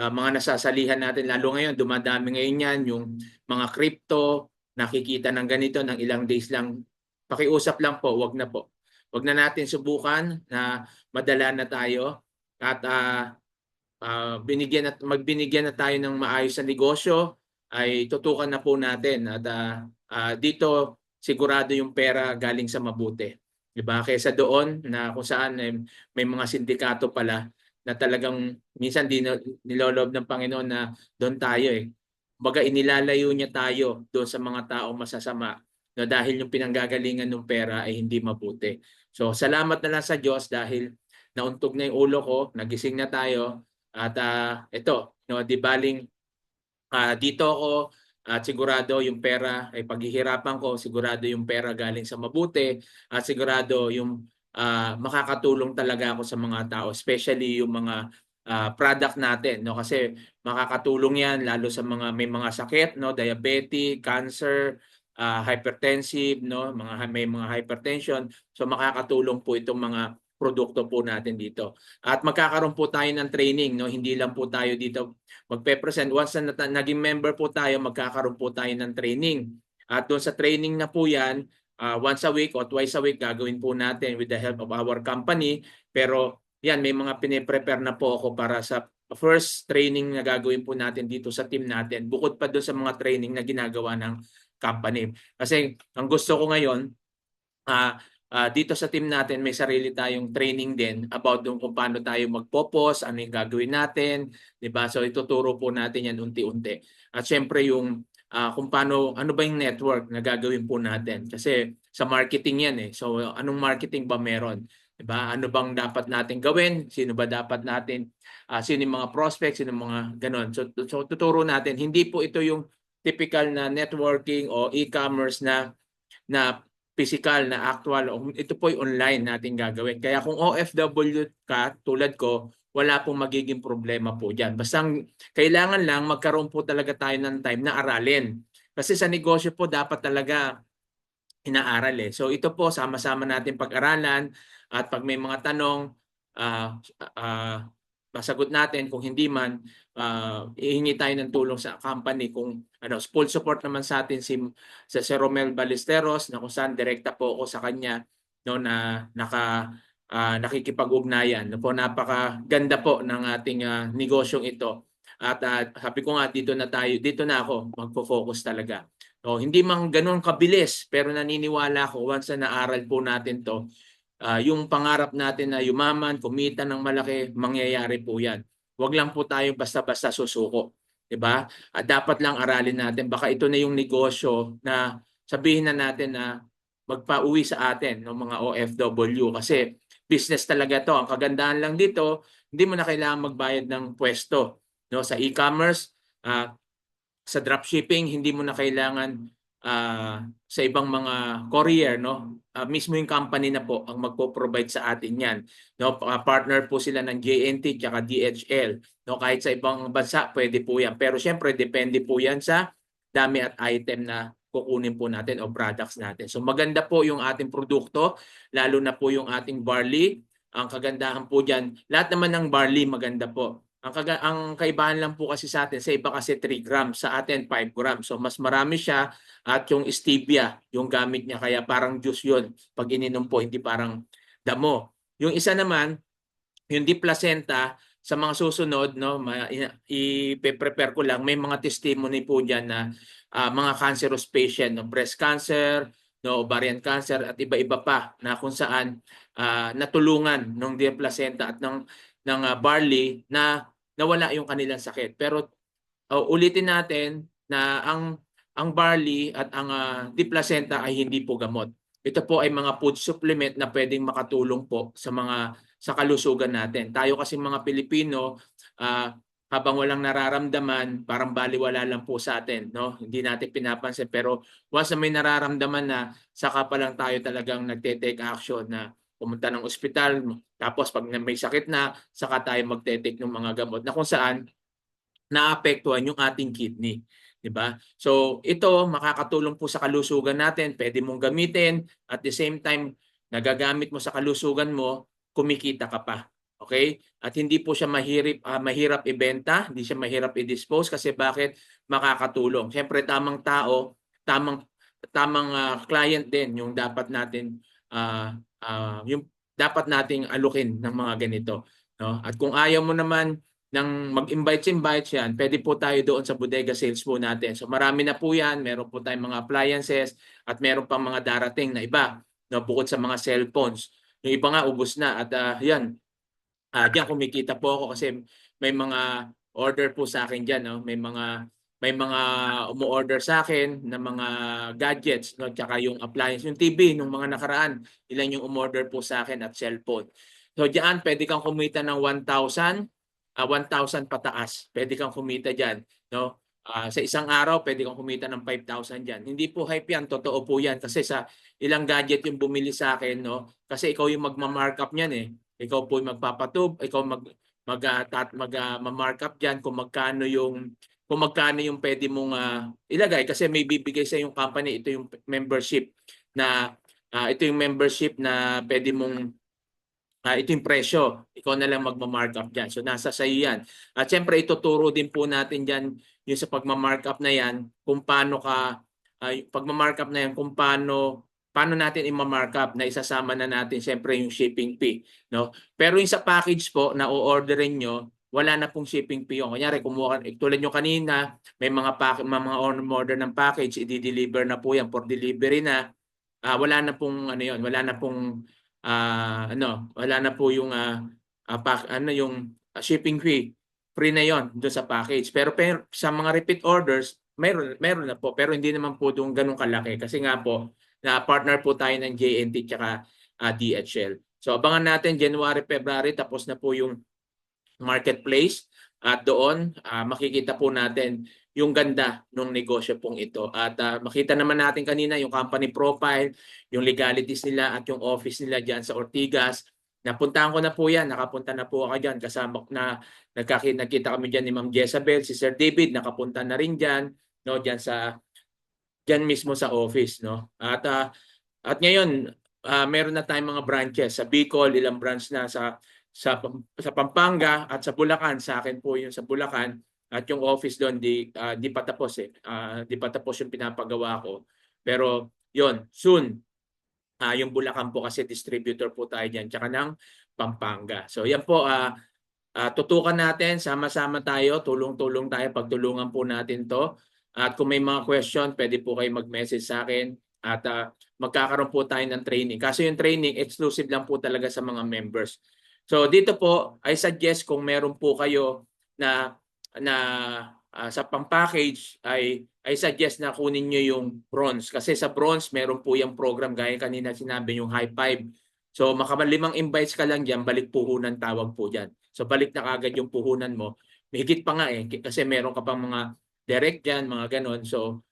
nasasalihan natin. Lalo ngayon, dumadami ngayon yan, yung mga crypto, nakikita ng ganito, ng ilang days lang. Pakiusap lang po, wag na po. Wag na natin subukan na madala na tayo at magbinigyan na tayo ng maayos na negosyo ay tutukan na po natin at dito sigurado yung pera galing sa mabuti. 'Di ba? Kaysa doon na kung saan may mga sindikato pala na talagang minsan nilolob ng Panginoon na doon tayo eh. Baga inilalayo niya tayo doon sa mga taong masasama na dahil yung pinanggagalingan ng pera ay hindi mabuti. So salamat na lang sa Diyos dahil nauntog na yung ulo ko, nagising na tayo at ito, no, di baling dito ako at sigurado yung pera ay paghihirapan ko, sigurado yung pera galing sa mabuti at sigurado yung makakatulong talaga ako sa mga tao, especially yung mga product natin, no, kasi makakatulong yan lalo sa mga may mga sakit, no, diabetic, cancer, hypertensive, no, may mga hypertension. So makakatulong po itong mga produkto po natin dito. At magkakaroon po tayo ng training, no, hindi lang po tayo dito magpe-present. Once na naging member po tayo, magkakaroon po tayo ng training. At doon sa training na po yan, once a week o twice a week, gagawin po natin with the help of our company. Pero yan, may mga pine-prepare na po ako para sa first training na gagawin po natin dito sa team natin. Bukod pa doon sa mga training na ginagawa ng company. Kasi ang gusto ko ngayon, dito sa team natin may sarili tayong training din about kung paano tayo magpo-post, ano yung gagawin natin, 'di ba? So ituturo po natin 'yan unti-unti. At syempre yung kung paano ano ba yung network na gagawin po natin kasi sa marketing 'yan eh. So anong marketing ba meron? 'Di ba? Ano bang dapat natin gawin? Sino ba dapat natin sino yung mga prospects, sino yung mga ganon. So tuturo natin. Hindi po ito yung typical na networking o e-commerce na physical na actual, ito po yung online natin gagawin. Kaya kung OFW ka, tulad ko, wala pong magiging problema po dyan. Basta kailangan lang magkaroon po talaga tayo ng time na aralin. Kasi sa negosyo po dapat talaga inaaral eh. So ito po, sama-sama natin pag-aralan at pag may mga tanong, ah, ah, masagot natin. Kung hindi man, ihingi tayo ng tulong sa company. Kung full support naman sa atin si Romel Ballesteros na kung saan direkta po ako sa kanya no, na nakikipag-ugnayan. No, po, napakaganda po ng ating negosyong ito. At sabi ko nga, dito na ako magfo-focus talaga. So, hindi man ganun kabilis, pero naniniwala ako once na naaral po natin to, yung pangarap natin na yumaman, kumita ng malaki, mangyayari po yan. Huwag lang po tayo basta-basta susuko. Diba? At dapat lang aralin natin. Baka ito na yung negosyo na sabihin na natin na magpa-uwi sa atin ng mga OFW kasi business talaga to. Ang kagandahan lang dito, hindi mo na kailangan magbayad ng pwesto. No? Sa e-commerce, sa dropshipping, hindi mo na kailangan sa ibang mga courier, no? Mismo yung company na po ang magpo-provide sa atin yan. No? Partner po sila ng JNT at DHL. No? Kahit sa ibang bansa, pwede po yan. Pero syempre, depende po yan sa dami at item na kukunin po natin o products natin. So maganda po yung ating produkto, lalo na po yung ating barley. Ang kagandahan po dyan, lahat naman ng barley maganda po. Ang kaibahan lang po kasi sa atin, sa iba kasi 3 grams, sa atin 5 grams. So mas marami siya at yung stevia, yung gamit niya, kaya parang juice yun. Pag ininom po, hindi parang damo. Yung isa naman, yung di placenta, sa mga susunod, no, i-prepare ko lang, may mga testimony po dyan na mga cancerous patient, no, breast cancer, no, ovarian cancer, at iba-iba pa na kung saan natulungan ng di placenta at ng barley na nawala yung kanilang sakit. Pero ulitin natin na ang barley at ang di placenta ay hindi po gamot. Ito po ay mga food supplement na pwedeng makatulong po sa kalusugan natin. Tayo kasi mga Pilipino, habang walang nararamdaman, parang baliwala lang po sa atin, no? Hindi natin pinapansin, pero once na may nararamdaman na, saka pa lang tayo talagang nagte-take action na pumunta ng ospital, tapos pag may sakit na, saka tayo magte-take ng mga gamot na kung saan naapektuhan yung ating kidney, 'di ba? So ito makakatulong po sa kalusugan natin, pwede mong gamitin at the same time nagagamit mo sa kalusugan mo, kumikita ka pa. Okay? At hindi po siya mahirap ibenta, hindi siya mahirap i-dispose kasi bakit? Makakatulong. Siyempre tamang tao, tamang client din yung dapat natin yung dapat nating alukin ng mga ganito, no? At kung ayaw mo naman ng mag-invite yan, pwede po tayo doon sa bodega sales po natin. So marami na po yan, meron po tayong mga appliances at meron pang mga darating na iba, no, bukod sa mga cellphones. Yung iba nga ubos na at yan, diyan kumikita po ako kasi may mga order po sa akin diyan, no? May mga umu-order sa akin ng mga gadgets, no, tsaka yung appliance, yung TV nung mga nakaraan, ilan yung umorder po sa akin at cellphone. So diyan pwede kang kumita ng 1,000 pataas. Pwede kang kumita diyan, no? Sa isang araw pwede kang kumita ng 5,000 diyan. Hindi po hype yan, totoo po yan kasi sa ilang gadget yung bumili sa akin, no? Kasi ikaw yung magma-markup niyan eh. Ikaw po yung magpapatub, ikaw ma-markup diyan kung magkano yung pwede mong ilagay kasi may bibigay sa yung company, ito yung membership na pwede mong ito yung presyo. Ikaw na lang magma-markup dyan. So nasa sayo yan. At syempre ituturo din po natin dyan yung sa pagma-markup na yan kung paano pagma-markup na yan kung paano natin i-markup na isasama na natin syempre yung shipping fee, no? Pero yung sa package po na o-orderin nyo, wala na pong shipping fee yun. Kunyari, tulad nyo kanina, may mga order ng package, i-deliver na po yan for delivery na. Wala na pong wala na po yung yung shipping fee. Free na yon doon sa package. Pero sa mga repeat orders, meron na po pero hindi naman po doon ganun kalaki kasi nga po na partner po tayo ng JNT tsaka DHL. So abangan natin January, February tapos na po yung marketplace at doon makikita po natin yung ganda ng negosyo pong ito. At makita naman natin kanina yung company profile, yung legalities nila at yung office nila dyan sa Ortigas. Napuntahan ko na po yan, nakapunta na po ako dyan. Kasama na nagkita kami dyan ni Ma'am Jezabel, si Sir David, nakapunta na rin dyan, no, dyan mismo sa office. No? At ngayon, meron na tayong mga branches sa Bicol, ilang branch na sa Pampanga at sa Bulacan. Sa akin po yung sa Bulacan. At yung office doon di pa tapos eh. Di pa tapos yung pinapagawa ko. Pero yon soon. Yung Bulacan po kasi distributor po tayo diyan tsaka ng Pampanga. So yan po tutukan natin, sama-sama tayo, tulong-tulong tayo, pagtulungan po natin 'to. At kung may mga question, pwede po kayo mag-message sa akin at magkakaroon po tayo ng training. Kasi yung training exclusive lang po talaga sa mga members. So dito po, I suggest kung meron po kayo na sa pang-package I suggest na kunin nyo yung bronze. Kasi sa bronze, meron po yung program gaya kanina sinabi yung high five. So makalimang invites ka lang dyan, balik puhunan tawag po dyan. So balik na kagad yung puhunan mo. Mahigit pa nga eh, kasi meron ka pang mga direct dyan, mga ganon. So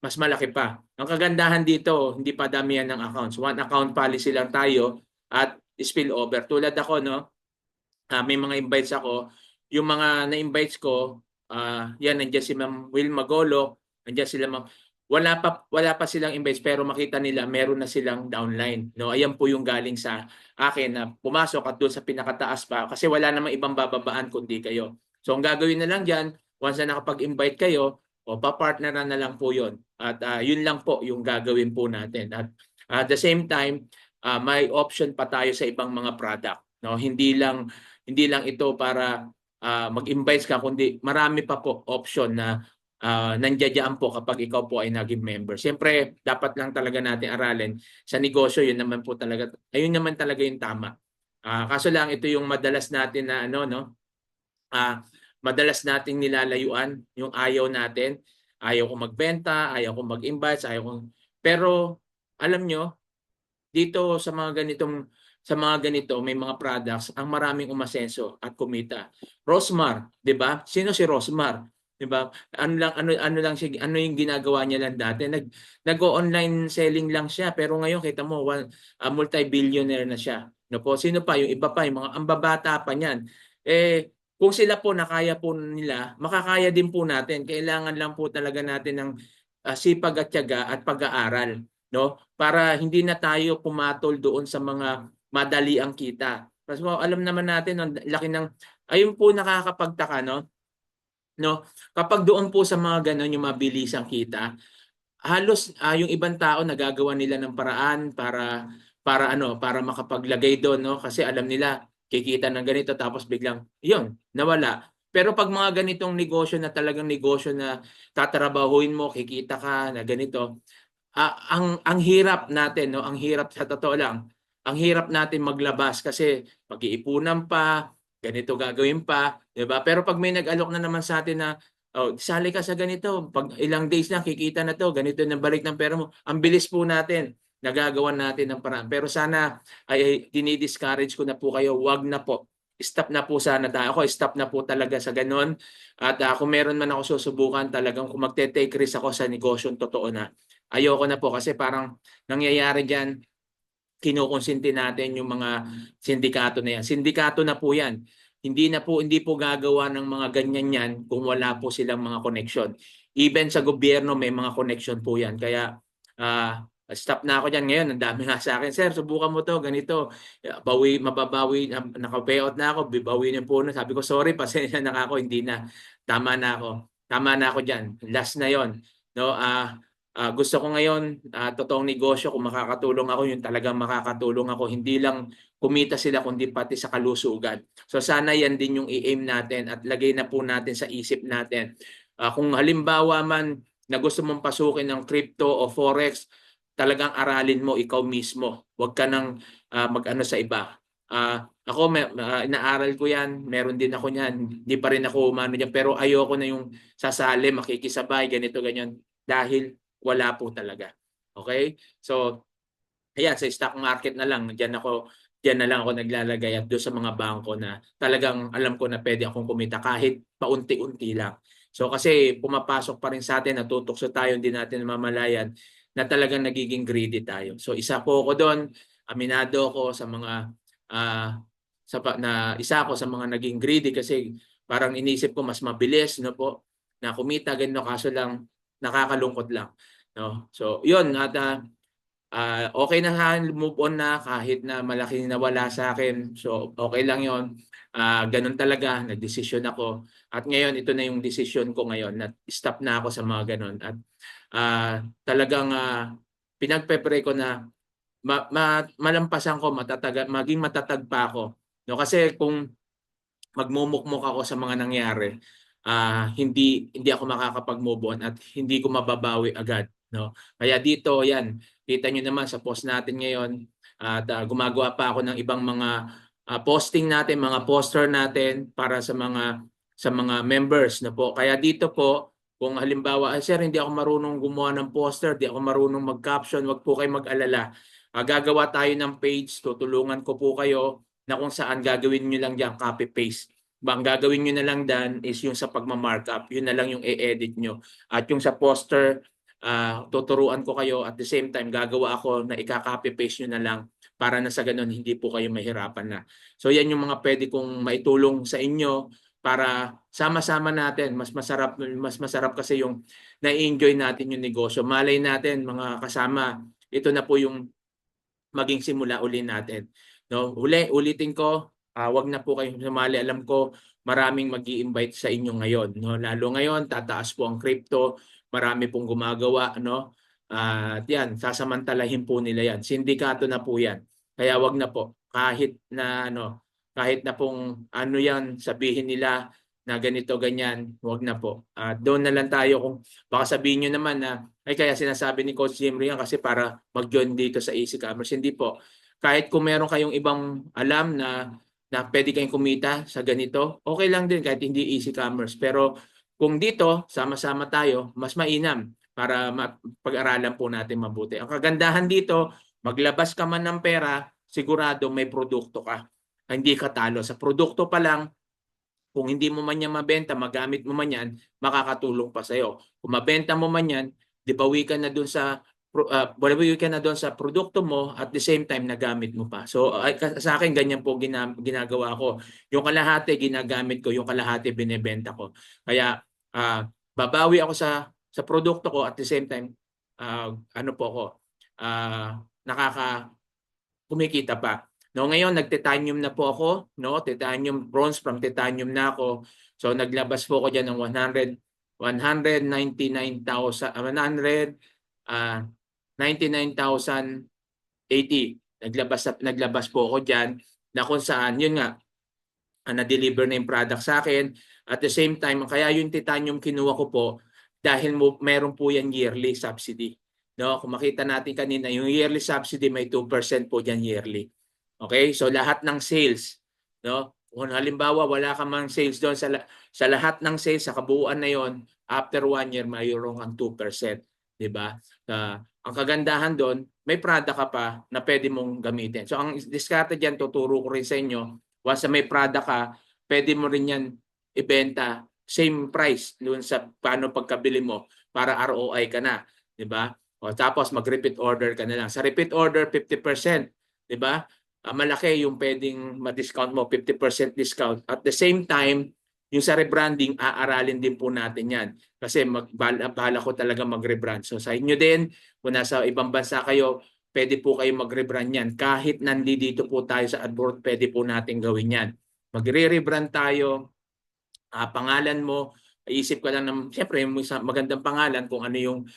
mas malaki pa. Ang kagandahan dito, hindi pa damihan ng accounts. One account policy lang tayo at spill over. Tulad ako, no? May mga invites ako. Yung mga na-invites ko, yan, nandiyan si Ma'am Wilma Golo, nandiyan sila Ma'am. Wala pa silang invites pero makita nila meron na silang downline. No, ayan po yung galing sa akin na pumasok at doon sa pinakataas pa kasi wala namang ibang bababaan kundi kayo. So ang gagawin na lang diyan, once na nakapag-invite kayo, o pa-partneran na lang po 'yon. At yun lang po yung gagawin po natin. At at the same time, may option pa tayo sa ibang mga product. No, hindi lang ito para mag-invite ka kundi marami pa po option na nandiyan po kapag ikaw po ay naging member. Siyempre, dapat lang talaga natin aralin sa negosyo, yun naman talaga yung tama. Kaso lang ito yung madalas natin na madalas nating nilalayuan, yung ayaw natin. Ayaw ko magbenta, ayaw ko mag-invite, pero alam nyo, dito sa mga ganito may mga products ang maraming umasenso at kumita. Rosmar, 'di ba? Sino si Rosmar? 'Di ba? Ano yung ginagawa niya lang dati? Nag-online selling lang siya pero ngayon kita mo multi-billionaire na siya. No po, sino pa yung iba pa yung mga ambabata pa niyan. kung sila po nakaya po nila, makakaya din po natin. Kailangan lang po talaga natin ng sipag at tiyaga at pag-aaral, no? Para hindi na tayo pumatol doon sa mga madali ang kita. Kasi alam naman natin ang laki ng ayun po nakakapagtaka, no? No? Kapag doon po sa mga ganun yung mabilisang kita, halos yung ibang tao nagagawa nila ng paraan para makapaglagay doon, no, kasi alam nila kikita ng ganito tapos biglang yun nawala. Pero pag mga ganitong negosyo na talagang negosyo na tatrabahuin mo, kikita ka na ganito, ang hirap natin, no, ang hirap sa totoo lang, ang hirap natin maglabas kasi pag-iipunan pa, ganito gagawin pa, 'di ba? Pero pag may nag-alok na naman sa atin na oh, sali ka sa ganito, pag ilang days na kikita na to, ganito na balik ng pera mo. Ang bilis po natin, nagagawan natin ng paraan. Pero sana ay dinidiscourage ko na po kayo, wag na po. Stop na po sana tayo. Ako, stop na po talaga sa ganon. At kung meron man ako susubukan, talagang kung magte-take risk ako sa negosyong totoo na, ayoko na po kasi parang nangyayari diyan, kinukonsinti natin yung mga sindikato na yan. Sindikato na po yan. Hindi po gagawa ng mga ganyan yan kung wala po silang mga connection. Even sa gobyerno may mga connection po yan. Kaya stop na ako diyan ngayon. Ang dami nga sa akin, sir, subukan mo to, ganito. Mababawi, naka-payout na ako, bibawi niyo po na. Sabi ko, sorry, pasensya na ako, hindi na. Tama na ako. Tama na ako diyan. Last na 'yon. No, gusto ko ngayon, totoong negosyo, kung makakatulong ako, yung talagang makakatulong ako. Hindi lang kumita sila, kundi pati sa kalusugan. So sana yan din yung i-aim natin at lagay na po natin sa isip natin. Kung halimbawa man na gusto mong pasukin ng crypto o forex, talagang aralin mo ikaw mismo. Huwag ka nang mag-ano sa iba. Ako, inaaral ko yan. Meron din ako yan. Hindi pa rin ako umano dyan. Pero ayoko na yung sasali, makikisabay, ganito, ganyan. Dahil wala po talaga. Okay? So, ayan, sa stock market na lang, diyan na lang ako naglalagay at doon sa mga bangko na talagang alam ko na pwede akong kumita kahit paunti-unti lang. So kasi pumapasok pa rin sa atin, natutokso tayo, hindi natin namamalayan na talagang nagiging greedy tayo. So isa po ako doon, aminado ako sa mga isa ako sa mga naging greedy kasi parang inisip ko mas mabilis, no po, na kumita ganito, kaso lang nakakalungkot lang. No? So, yun. At okay na move on na kahit na malaki nawala sa akin. So, okay lang yun. Ganun talaga. Nagdesisyon ako. At ngayon, ito na yung decision ko ngayon. Na stop na ako sa mga ganun. At talagang pinagpe-pray ko na malampasan ko, maging matatag pa ako. No? Kasi kung magmumukmuk ako sa mga nangyari, hindi ako makakapag-move on at hindi ko mababawi agad, no? Kaya dito, yan, kita nyo naman sa post natin ngayon at gumagawa pa ako ng ibang mga posting natin, mga poster natin para sa mga members na po. Kaya dito po, kung halimbawa, sir, hindi ako marunong gumawa ng poster, hindi ako marunong mag-caption, wag po kayo mag-alala. Gagawa tayo ng page, tutulungan ko po kayo na kung saan gagawin nyo lang diyan copy-paste. Ang gagawin nyo na lang dan is yung sa pagma-markup, yun na lang yung i-edit nyo. At yung sa poster, tuturuan ko kayo at the same time gagawa ako na ika-copy-paste nyo na lang para na sa ganun hindi po kayo mahirapan na. So yan yung mga pwede kong maitulong sa inyo para sama-sama natin. Mas masarap kasi yung na-enjoy natin yung negosyo. Malay natin mga kasama, ito na po yung maging simula uli natin. No, ulitin ko, wag na po kayong sumali. Alam ko maraming magi-invite sa inyo ngayon, no? Lalo ngayon tataas po ang crypto, marami pong gumagawa, no? At yan, sasamantalahin po nila yan. Sindikato na po yan. Kaya wag na po kahit na pong ano yan sabihin nila na ganito ganyan, wag na po. Doon na lang tayo kung baka sabihin niyo naman na ay kaya sinasabi ni Coach Jim Rian kasi para mag-join dito sa AC Commerce. Hindi po. Kahit kung meron kayong ibang alam na pwede kayong kumita sa ganito, okay lang din kahit hindi AC Commerce. Pero kung dito, sama-sama tayo, mas mainam para pag-aralan po natin mabuti. Ang kagandahan dito, maglabas ka man ng pera, sigurado may produkto ka. Hindi ka talo. Sa produkto pa lang, kung hindi mo man yan mabenta, magamit mo man yan, makakatulong pa sa'yo. Kung mabenta mo man yan, di bawi ka na dun sa bumawi ka na doon sa produkto mo at the same time nagamit mo pa. So sa akin ganyan po ginagawa ko. Yung kalahati ginagamit ko, yung kalahati binebenta ko. Kaya babawi ako sa produkto ko at the same time ano po ako kumikita pa. No, ngayon nagtitanium na po ako, no? Titanium bronze from titanium na ako. So naglabas po ako diyan ng 199,000 99,080. Naglabas po ako diyan na kung saan yun nga na-deliver na yung product sa akin. At the same time, kaya yung titanium kinuha ko po dahil meron po yan yearly subsidy. No, kung makita natin kanina, yung yearly subsidy may 2% po diyan yearly. Okay? So lahat ng sales, no? Kung halimbawa wala ka mang sales doon sa lahat ng sales sa kabuuan na 'yon, after 1 year mayroon kang 2%, 'di ba? Ang kagandahan doon, may product ka pa na pwede mong gamitin. So ang diskarte diyan tuturo ko rin sa inyo, once may product ka, pwede mo rin 'yan ibenta same price doon sa paano pagkabili mo para ROI ka na, 'di ba? O tapos mag-repeat order ka na lang. Sa repeat order 50%, 'di ba? Malaki yung pwedeng ma-discount mo, 50% discount. At the same time, yung sa rebranding, aaralin din po natin yan. Kasi bahala ko talaga mag-rebrand. So sa inyo din, kung nasa ibang bansa kayo, pwede po kayo mag-rebrand yan. Kahit nandito po tayo sa abroad, pwede po natin gawin yan. Magre-rebrand tayo, pangalan mo, isip ka lang ng, siyempre, magandang pangalan kung ano yung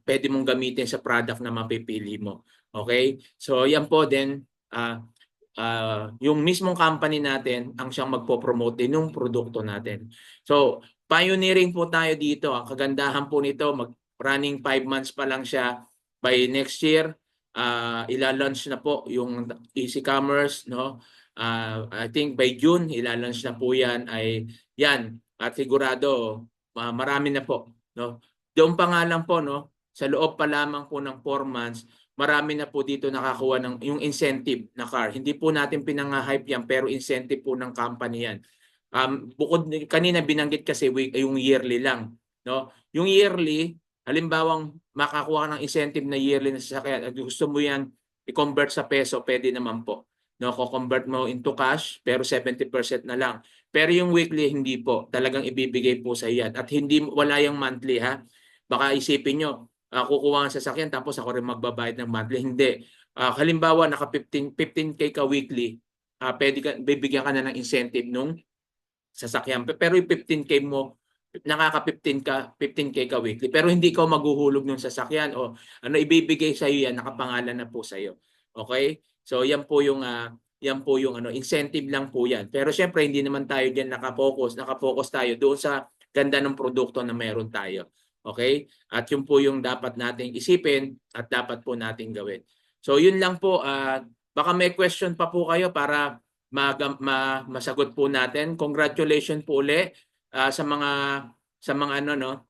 pwede mong gamitin sa product na mapipili mo. Okay? So yan po din, yung mismong company natin ang siyang magpo-promote din ng produkto natin. So, pioneering po tayo dito. Ang kagandahan po nito, running 5 months pa lang siya. By next year, ila-launch na po yung Easy Commerce, no? I think by June, ila-launch na po yan. Yan. At sigurado, marami na po, no? Doon pa nga lang po, no? Sa loob pa lamang po ng 4 months, marami na po dito nakakuha ng yung incentive na car. Hindi po natin pinanga-hype yan pero incentive po ng company yan. Bukod kanina binanggit kasi yung yearly lang, no? Yung yearly, halimbawang makakuha ng incentive na yearly na sasakyan at gusto mo yan i-convert sa peso, pwede naman po. No, ko-convert mo into cash pero 70% na lang. Pero yung weekly hindi po, talagang ibibigay po sa iyan at hindi wala yung monthly ha. Baka isipin nyo, kukuha ng sasakyan tapos ako rin magbabayad ng monthly. Hindi. Halimbawa, naka 15K ka weekly, bibigyan ka na ng incentive nung sasakyan. Pero yung 15K mo, nakaka 15K ka weekly. Pero hindi ka maghuhulog ng sasakyan o ano ibibigay sa iyo yan, nakapangalan na po sa iyo. Okay? So yan po yung incentive lang po yan. Pero syempre hindi naman tayo diyan nakafocus tayo doon sa ganda ng produkto na meron tayo. Okay? At yun po yung dapat nating isipin at dapat po nating gawin. So yun lang po. Baka may question pa po kayo para masagot po natin. Congratulations po uli sa mga ano no,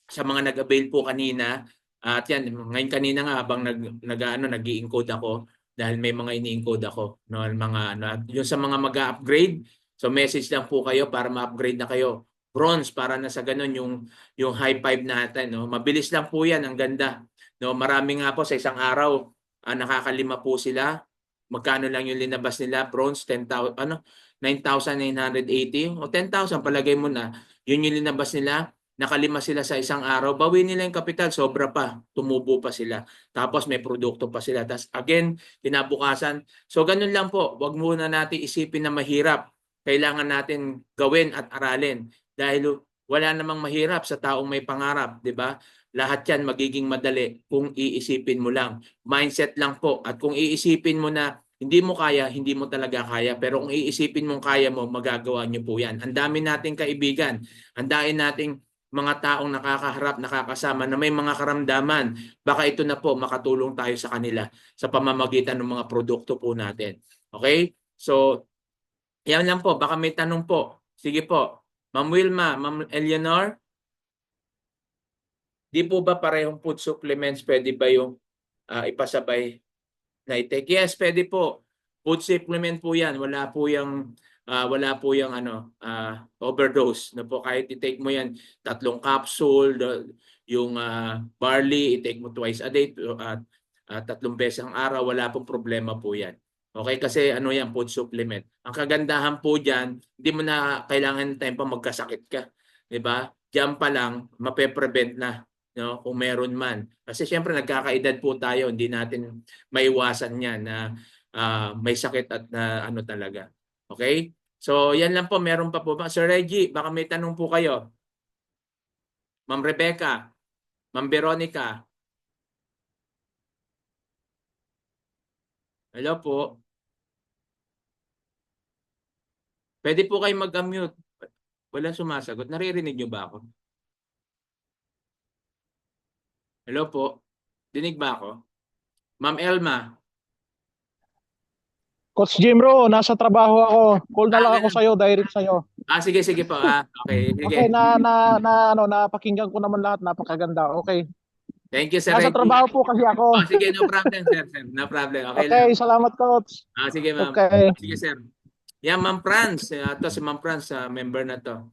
sa mga nag-avail po kanina. At yan, ngayon kanina nga habang nag-i-encode ako dahil may mga ini-encode ako, no, mga ano, at yung sa mga mag-upgrade, so message lang po kayo para ma-upgrade na kayo. Bronze para na sa ganun yung high five natin, no. Mabilis lang po 'yan, ang ganda. No, marami nga po sa isang araw, nakakalima po sila. Magkano lang yung linabas nila? Bronze 10,000 9,980 o 10,000 palagay mo na. Yun yung linabas nila. Nakalima sila sa isang araw. Bawi nila yung kapital, sobra pa. Tumubo pa sila. Tapos may produkto pa sila. Tapos again, kinabukasan. So ganun lang po. Huwag muna natin isipin na mahirap. Kailangan natin gawin at aralin. Dahil wala namang mahirap sa taong may pangarap, 'di ba? Lahat 'yan magiging madali kung iisipin mo lang. Mindset lang po. At kung iisipin mo na hindi mo kaya, hindi mo talaga kaya. Pero kung iisipin mong kaya mo, magagawa niyo po 'yan. Ang dami nating kaibigan, ang dami nating mga taong nakakaharap, nakakasama na may mga karamdaman. Baka ito na po makatulong tayo sa kanila sa pamamagitan ng mga produkto po natin. Okay? So, yan lang po. Baka may tanong po. Sige po. Ma'am Wilma, Ma'am Eleanor, di po ba parehong food supplements pwede ba yung ipasabay na i-take? Yes, pwede po. Food supplement po yan. Wala po yung wala po yung overdose na po. Kahit i-take mo yan 3 capsule, yung barley, i-take mo twice a day at 3 beses ang araw, wala pong problema po yan. Okay, kasi ano yan, food supplement. Ang kagandahan po diyan, hindi mo na kailangan time pa magkasakit ka, 'di ba? Diyan pa lang mape-prevent na, no, kung meron man. Kasi siyempre nagkakaedad po tayo, hindi natin maiwasan 'yan na may sakit at na ano talaga. Okay? So, yan lang po, meron pa po ba? Sir Reggie, baka may tanong po kayo. Ma'am Rebecca, Ma'am Veronica. Hello po. Pwede po kayo mag-unmute. Walang sumasagot. Naririnig niyo ba ako? Hello po. Dinig ba ako? Ma'am Elma. Coach Jimro, nasa trabaho ako. Call na lang ako Ganun. sa'yo, direct sa'yo. Sige po. Okay, sige. Okay, napakinggan ko naman lahat, napakaganda. Okay. Thank you, Sir Nasa Reggie. trabaho po kasi ako. Sige, no problem, sir. No problem. Okay lang. Okay, salamat coach. Sige, ma'am. Okay. Sige, sir. Yan, Ma'am Franz. Ito si Ma'am Franz, member na to.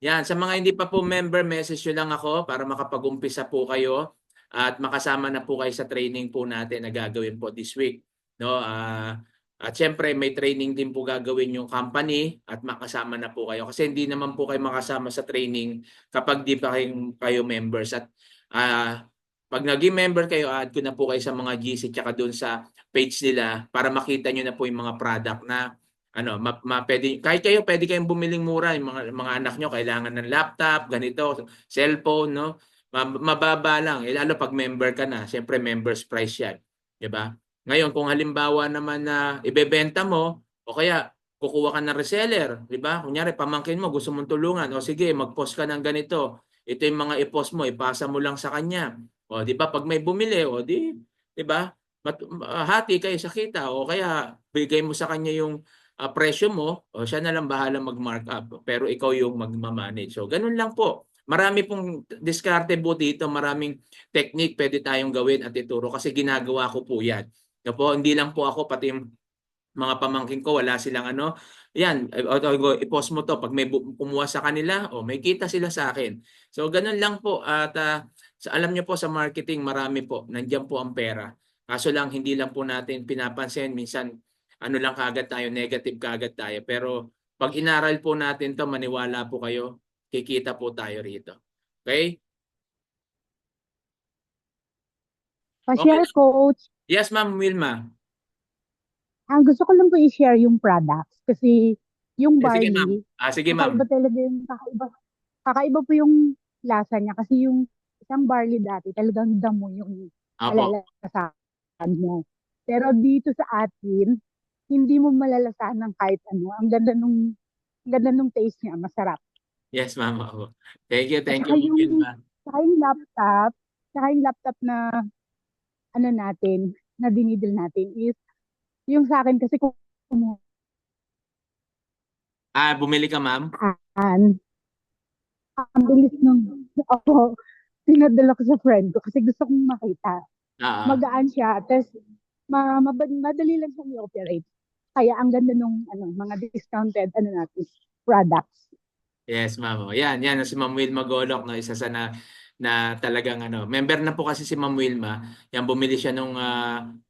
Yan, sa mga hindi pa po member, message nyo lang ako para makapag-umpisa po kayo at makasama na po kayo sa training po natin na gagawin po this week. No, at syempre may training din po gagawin yung company at makasama na po kayo kasi hindi naman po kayo makasama sa training kapag di pa kayo members. At pag naging member kayo, add ko na po kayo sa mga GC tsaka doon sa page nila para makita nyo na po yung mga product na pwede, kahit kayo pwede kayong bumiling mura, yung mga anak nyo kailangan ng laptop, ganito, cellphone, no? Mababa lang, lalo pag member ka na, syempre members price yan, 'di ba? Ngayon kung halimbawa naman na ibebenta mo o kaya kukuha ka ng reseller, 'di ba? Kunyari pamangkin mo gusto mong tulungan, o sige, mag-post ka ng ganito. Ito yung mga i-post mo, ipasa mo lang sa kanya. O 'di ba pag may bumili, o 'di ba? Hati kayo sa kita o kaya bigay mo sa kanya yung presyo mo, o siya na lang bahala mag-markup, pero ikaw yung magmamanage. So, ganun lang po. Marami pong diskarte po dito, maraming technique pwede tayong gawin at ituro kasi ginagawa ko po yan. Po, hindi lang po ako, pati yung mga pamangkin ko, wala silang yan, i-post mo to. Pag may kumuha sa kanila, may kita sila sa akin. So, ganun lang po. At alam nyo po sa marketing, marami po. Nandiyan po ang pera. Kaso lang, hindi lang po natin pinapansin. Minsan, lang kaagad tayo, negative kaagad tayo. Pero pag inaral po natin to, maniwala po kayo, kikita po tayo rito. Okay? Pa-share, coach. Yes, Ma'am Wilma. Ang gusto ko lang po i-share yung products kasi yung Sige, ma'am. barley, Sige, ma'am. kakaiba talaga yung kakaiba po yung lasa niya kasi yung isang barley dati talagang damo yung Apo. malalasahan mo. Pero dito sa atin, hindi mo malalasahan ng kahit ano. Ang ganda nung taste niya, masarap. Yes, ma'am. Apo. Thank you, At Ma'am saka Wilma. saka yung laptop na natin, na dinidil natin is yung sa akin kasi kung Bumili ka, ma'am? ang bilis nung ako, pinadala ko sa friend ko kasi gusto kong makita. Magaan siya, tapos madali lang siyang i-operate. Kaya ang ganda nung mga discounted natin, products. Yes, ma'am. Yan si Ma'am Wilma Golok, no, isa sa na talagang member na po kasi si Ma'am Wilma. Yan, bumili siya nung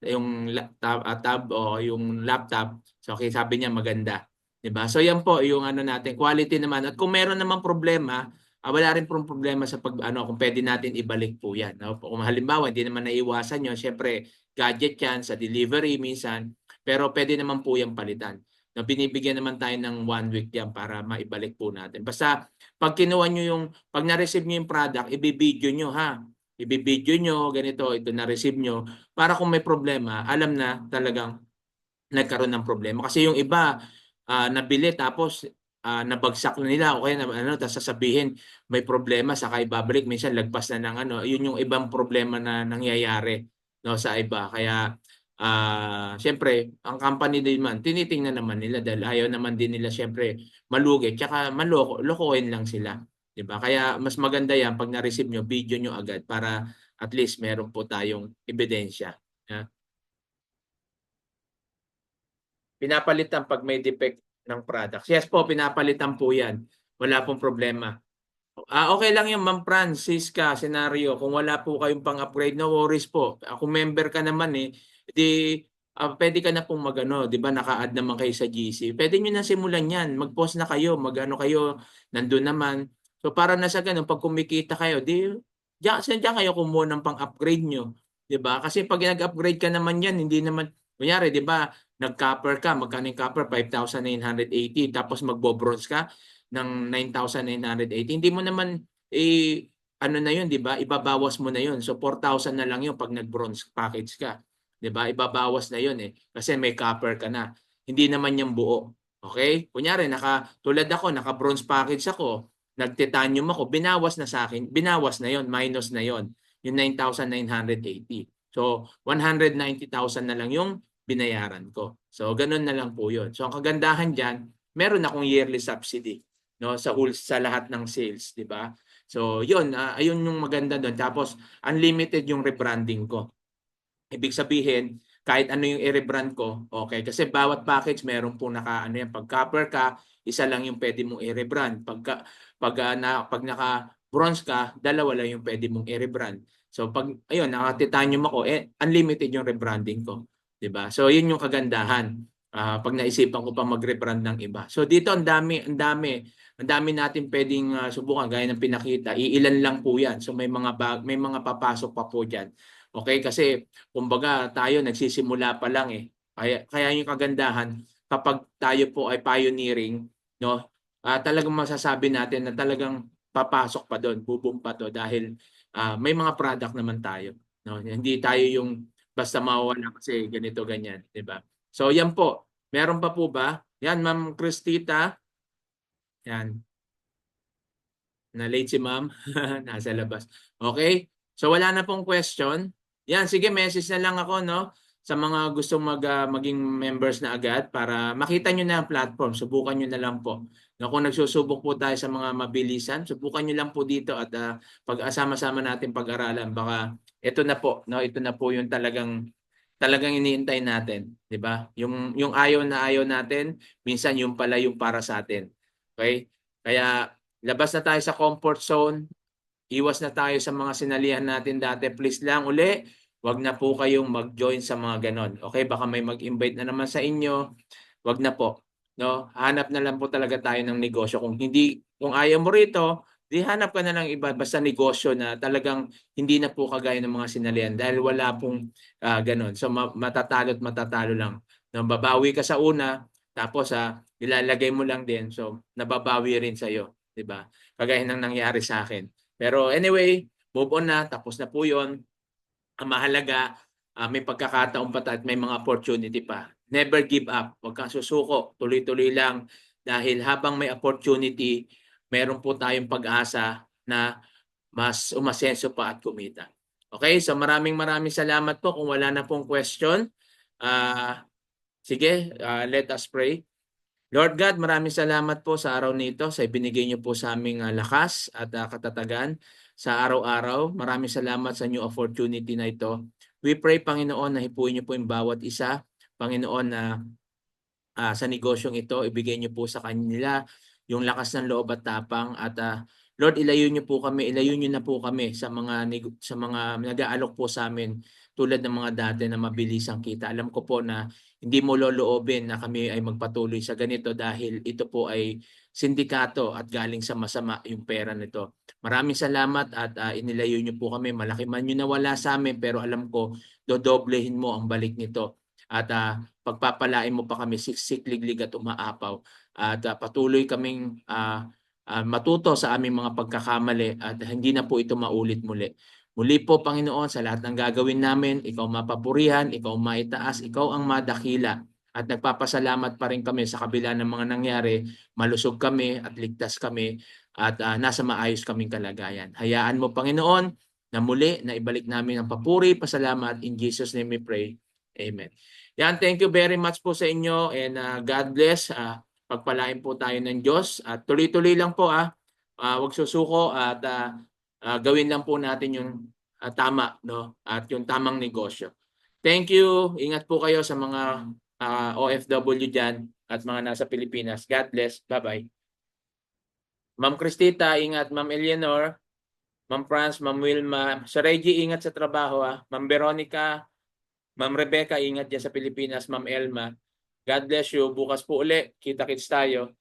yung tab o yung laptop. So okay, sabi niya maganda, 'di ba? So yan po yung natin, quality naman. At kung meron namang problema, wala rin pong problema sa kung pwede natin ibalik po yan. No? Kung halimbawa, hindi naman naiwasan yun, syempre gadget yan sa delivery minsan, pero pwede naman po yung palitan. No, binibigyan naman tayo ng 1 week yan para maibalik po natin. Basta pag kinuha nyo pag na-receive nyo yung product, ibibideo nyo ha. Ibibideo nyo, ganito, ito na-receive nyo. Para kung may problema, alam na talagang nagkaroon ng problema. Kasi yung iba, nabili tapos nabagsak na nila o kaya tapos sasabihin may problema saka ibabalik, minsan lagpas na ng yun yung ibang problema na nangyayari, no, sa iba. Kaya siyempre ang company din man tinitingnan naman nila dahil ayaw naman din nila siyempre malugi tsaka lokohin lang sila, 'di ba? Kaya mas maganda yan pag na-receive nyo, video nyo agad para at least meron po tayong ebidensya. Pinapalitan pag may defect ng products. Yes po, pinapalitan po yan. Wala pong problema. Okay lang yung Ma'am Francisca scenario. Kung wala po kayong pang-upgrade, no worries po. Kung member ka naman di pwede ka na pong magano, 'di ba? Naka-add naman kayo sa GC. Pwede niyo na simulan 'yan. Mag-post na kayo, magano kayo, nandoon naman. So para na sa ganun, pag kumikita kayo, diyan kayo kumuha ng pang-upgrade nyo. 'Di ba? Kasi pag nag-upgrade ka naman 'yan, hindi naman kunyari, 'di ba? Nag-copper ka, magkano yung copper? 5,980 tapos magbo-bronze ka ng 9,980. Hindi mo naman ano na 'yun, 'di ba? Ibabawas mo na 'yun. So 4,000 na lang 'yun pag nag-bronze package ka. 'Di ba? Ibabawas na 'yun kasi may copper ka na. Hindi naman 'yung buo. Okay? Kunyari tulad ako, naka-bronze package ako, nag-titanium ako, binawas na sa akin, binawas na 'yon, minus na 'yon, yung 9,980. So 190,000 na lang yung binayaran ko. So ganun na lang po 'yon. So ang kagandahan diyan, meron akong yearly subsidy, no, sa lahat ng sales, 'di ba? So 'yon, ayun yung maganda doon. Tapos unlimited yung rebranding ko. Ibig sabihin, kahit ano yung i-rebrand ko, okay, kasi bawat package meron po naka yan, pag copper ka, isa lang yung pwede mong i-rebrand. Pag naka bronze ka, dalawa lang yung pwede mong i-rebrand. So pag ayun, naka titanium ako, unlimited yung rebranding ko, 'di ba? So yun yung kagandahan. Pag naisipan ko pa mag-rebrand ng iba. So dito ang dami natin pwedeng subukan gaya ng pinakita. Iilan lang po 'yan. So may mga papasok pa po diyan. Okay, kasi kumbaga tayo nagsisimula pa lang Kaya yung kagandahan kapag tayo po ay pioneering, no? Talagang masasabi natin na talagang papasok pa doon, bubong pa to dahil may mga product naman tayo, no? Hindi tayo yung basta mawawala kasi ganito ganyan, 'di ba? So yan po. Meron pa po ba? Yan, Ma'am Cristita. Yan. Na-late si Ma'am. Nasa labas. Okay? So wala na pong question. Yan, sige, message na lang ako, no? Sa mga gustong maging members na agad para makita nyo na ang platform. Subukan nyo na lang po. No, kung nagsusubok po tayo sa mga mabilisan, subukan nyo lang po dito at pag-asama-sama natin pag-aralan. Baka ito na po, no? Ito na po yung talagang iniintay natin, 'di ba? Yung ayaw na ayaw natin, minsan yung pala yung para sa atin. Okay? Kaya labas na tayo sa comfort zone. Iwas na tayo sa mga sinalihan natin dati. Please lang uli, wag na po kayong mag-join sa mga ganon. Okay? Baka may mag-invite na naman sa inyo. Wag na po. No? Hanap na lang po talaga tayo ng negosyo. Kung ayaw mo rito, di hanap ka na lang iba. Basta negosyo na talagang hindi na po kagaya ng mga sinalihan dahil wala pong ganon. So matatalo at matatalo lang. No? Babawi ka sa una, tapos ilalagay mo lang din. So nababawi rin sa iyo. Diba? Kagaya ng nangyari sa akin. Pero anyway, move on na. Tapos na po yun. Ang mahalaga, may pagkakataon pa at may mga opportunity pa. Never give up. Huwag kang susuko. Tuloy-tuloy lang. Dahil habang may opportunity, meron po tayong pag-asa na mas umasenso pa at kumita. Okay? So maraming salamat po. Kung wala na pong question, sige, let us pray. Lord God, maraming salamat po sa araw nito sa ibinigay niyo po sa aming lakas at katatagan sa araw-araw. Maraming salamat sa new opportunity na ito. We pray, Panginoon, na hipuin niyo po yung bawat isa. Panginoon, na sa negosyong ito, ibigay niyo po sa kanila yung lakas ng loob at tapang. At Lord, ilayo niyo na po kami sa mga nag-aalok po sa amin tulad ng mga dati na mabilis ang kita. Alam ko po na hindi mo loloobin na kami ay magpatuloy sa ganito dahil ito po ay sindikato at galing sa masama yung pera nito. Maraming salamat at inilayo niyo po kami. Malaki man yung nawala sa amin pero alam ko dodoblehin mo ang balik nito. At pagpapalain mo pa kami sikliglig at umaapaw. At patuloy kaming matuto sa aming mga pagkakamali at hindi na po ito maulit muli. Muli po, Panginoon, sa lahat ng gagawin namin, ikaw mapapurihan, ikaw maitaas, ikaw ang madakila. At nagpapasalamat pa rin kami sa kabila ng mga nangyari, malusog kami at ligtas kami at nasa maayos kaming kalagayan. Hayaan mo, Panginoon, na muli na ibalik namin ang papuri, pasalamat. In Jesus' name we pray. Amen. Yan, thank you very much po sa inyo and God bless. Pagpalain po tayo ng Diyos at tuloy-tuloy lang po huwag susuko at gawin lang po natin yung tama, no? At yung tamang negosyo. Thank you. Ingat po kayo sa mga OFW dyan at mga nasa Pilipinas. God bless. Bye-bye. Ma'am Cristita, ingat. Ma'am Eleanor, Ma'am Franz, Ma'am Wilma. Sir Reggie, ingat sa trabaho. Ma'am Veronica, Ma'am Rebecca, ingat dyan sa Pilipinas. Ma'am Elma, God bless you. Bukas po uli. Kita-kits tayo.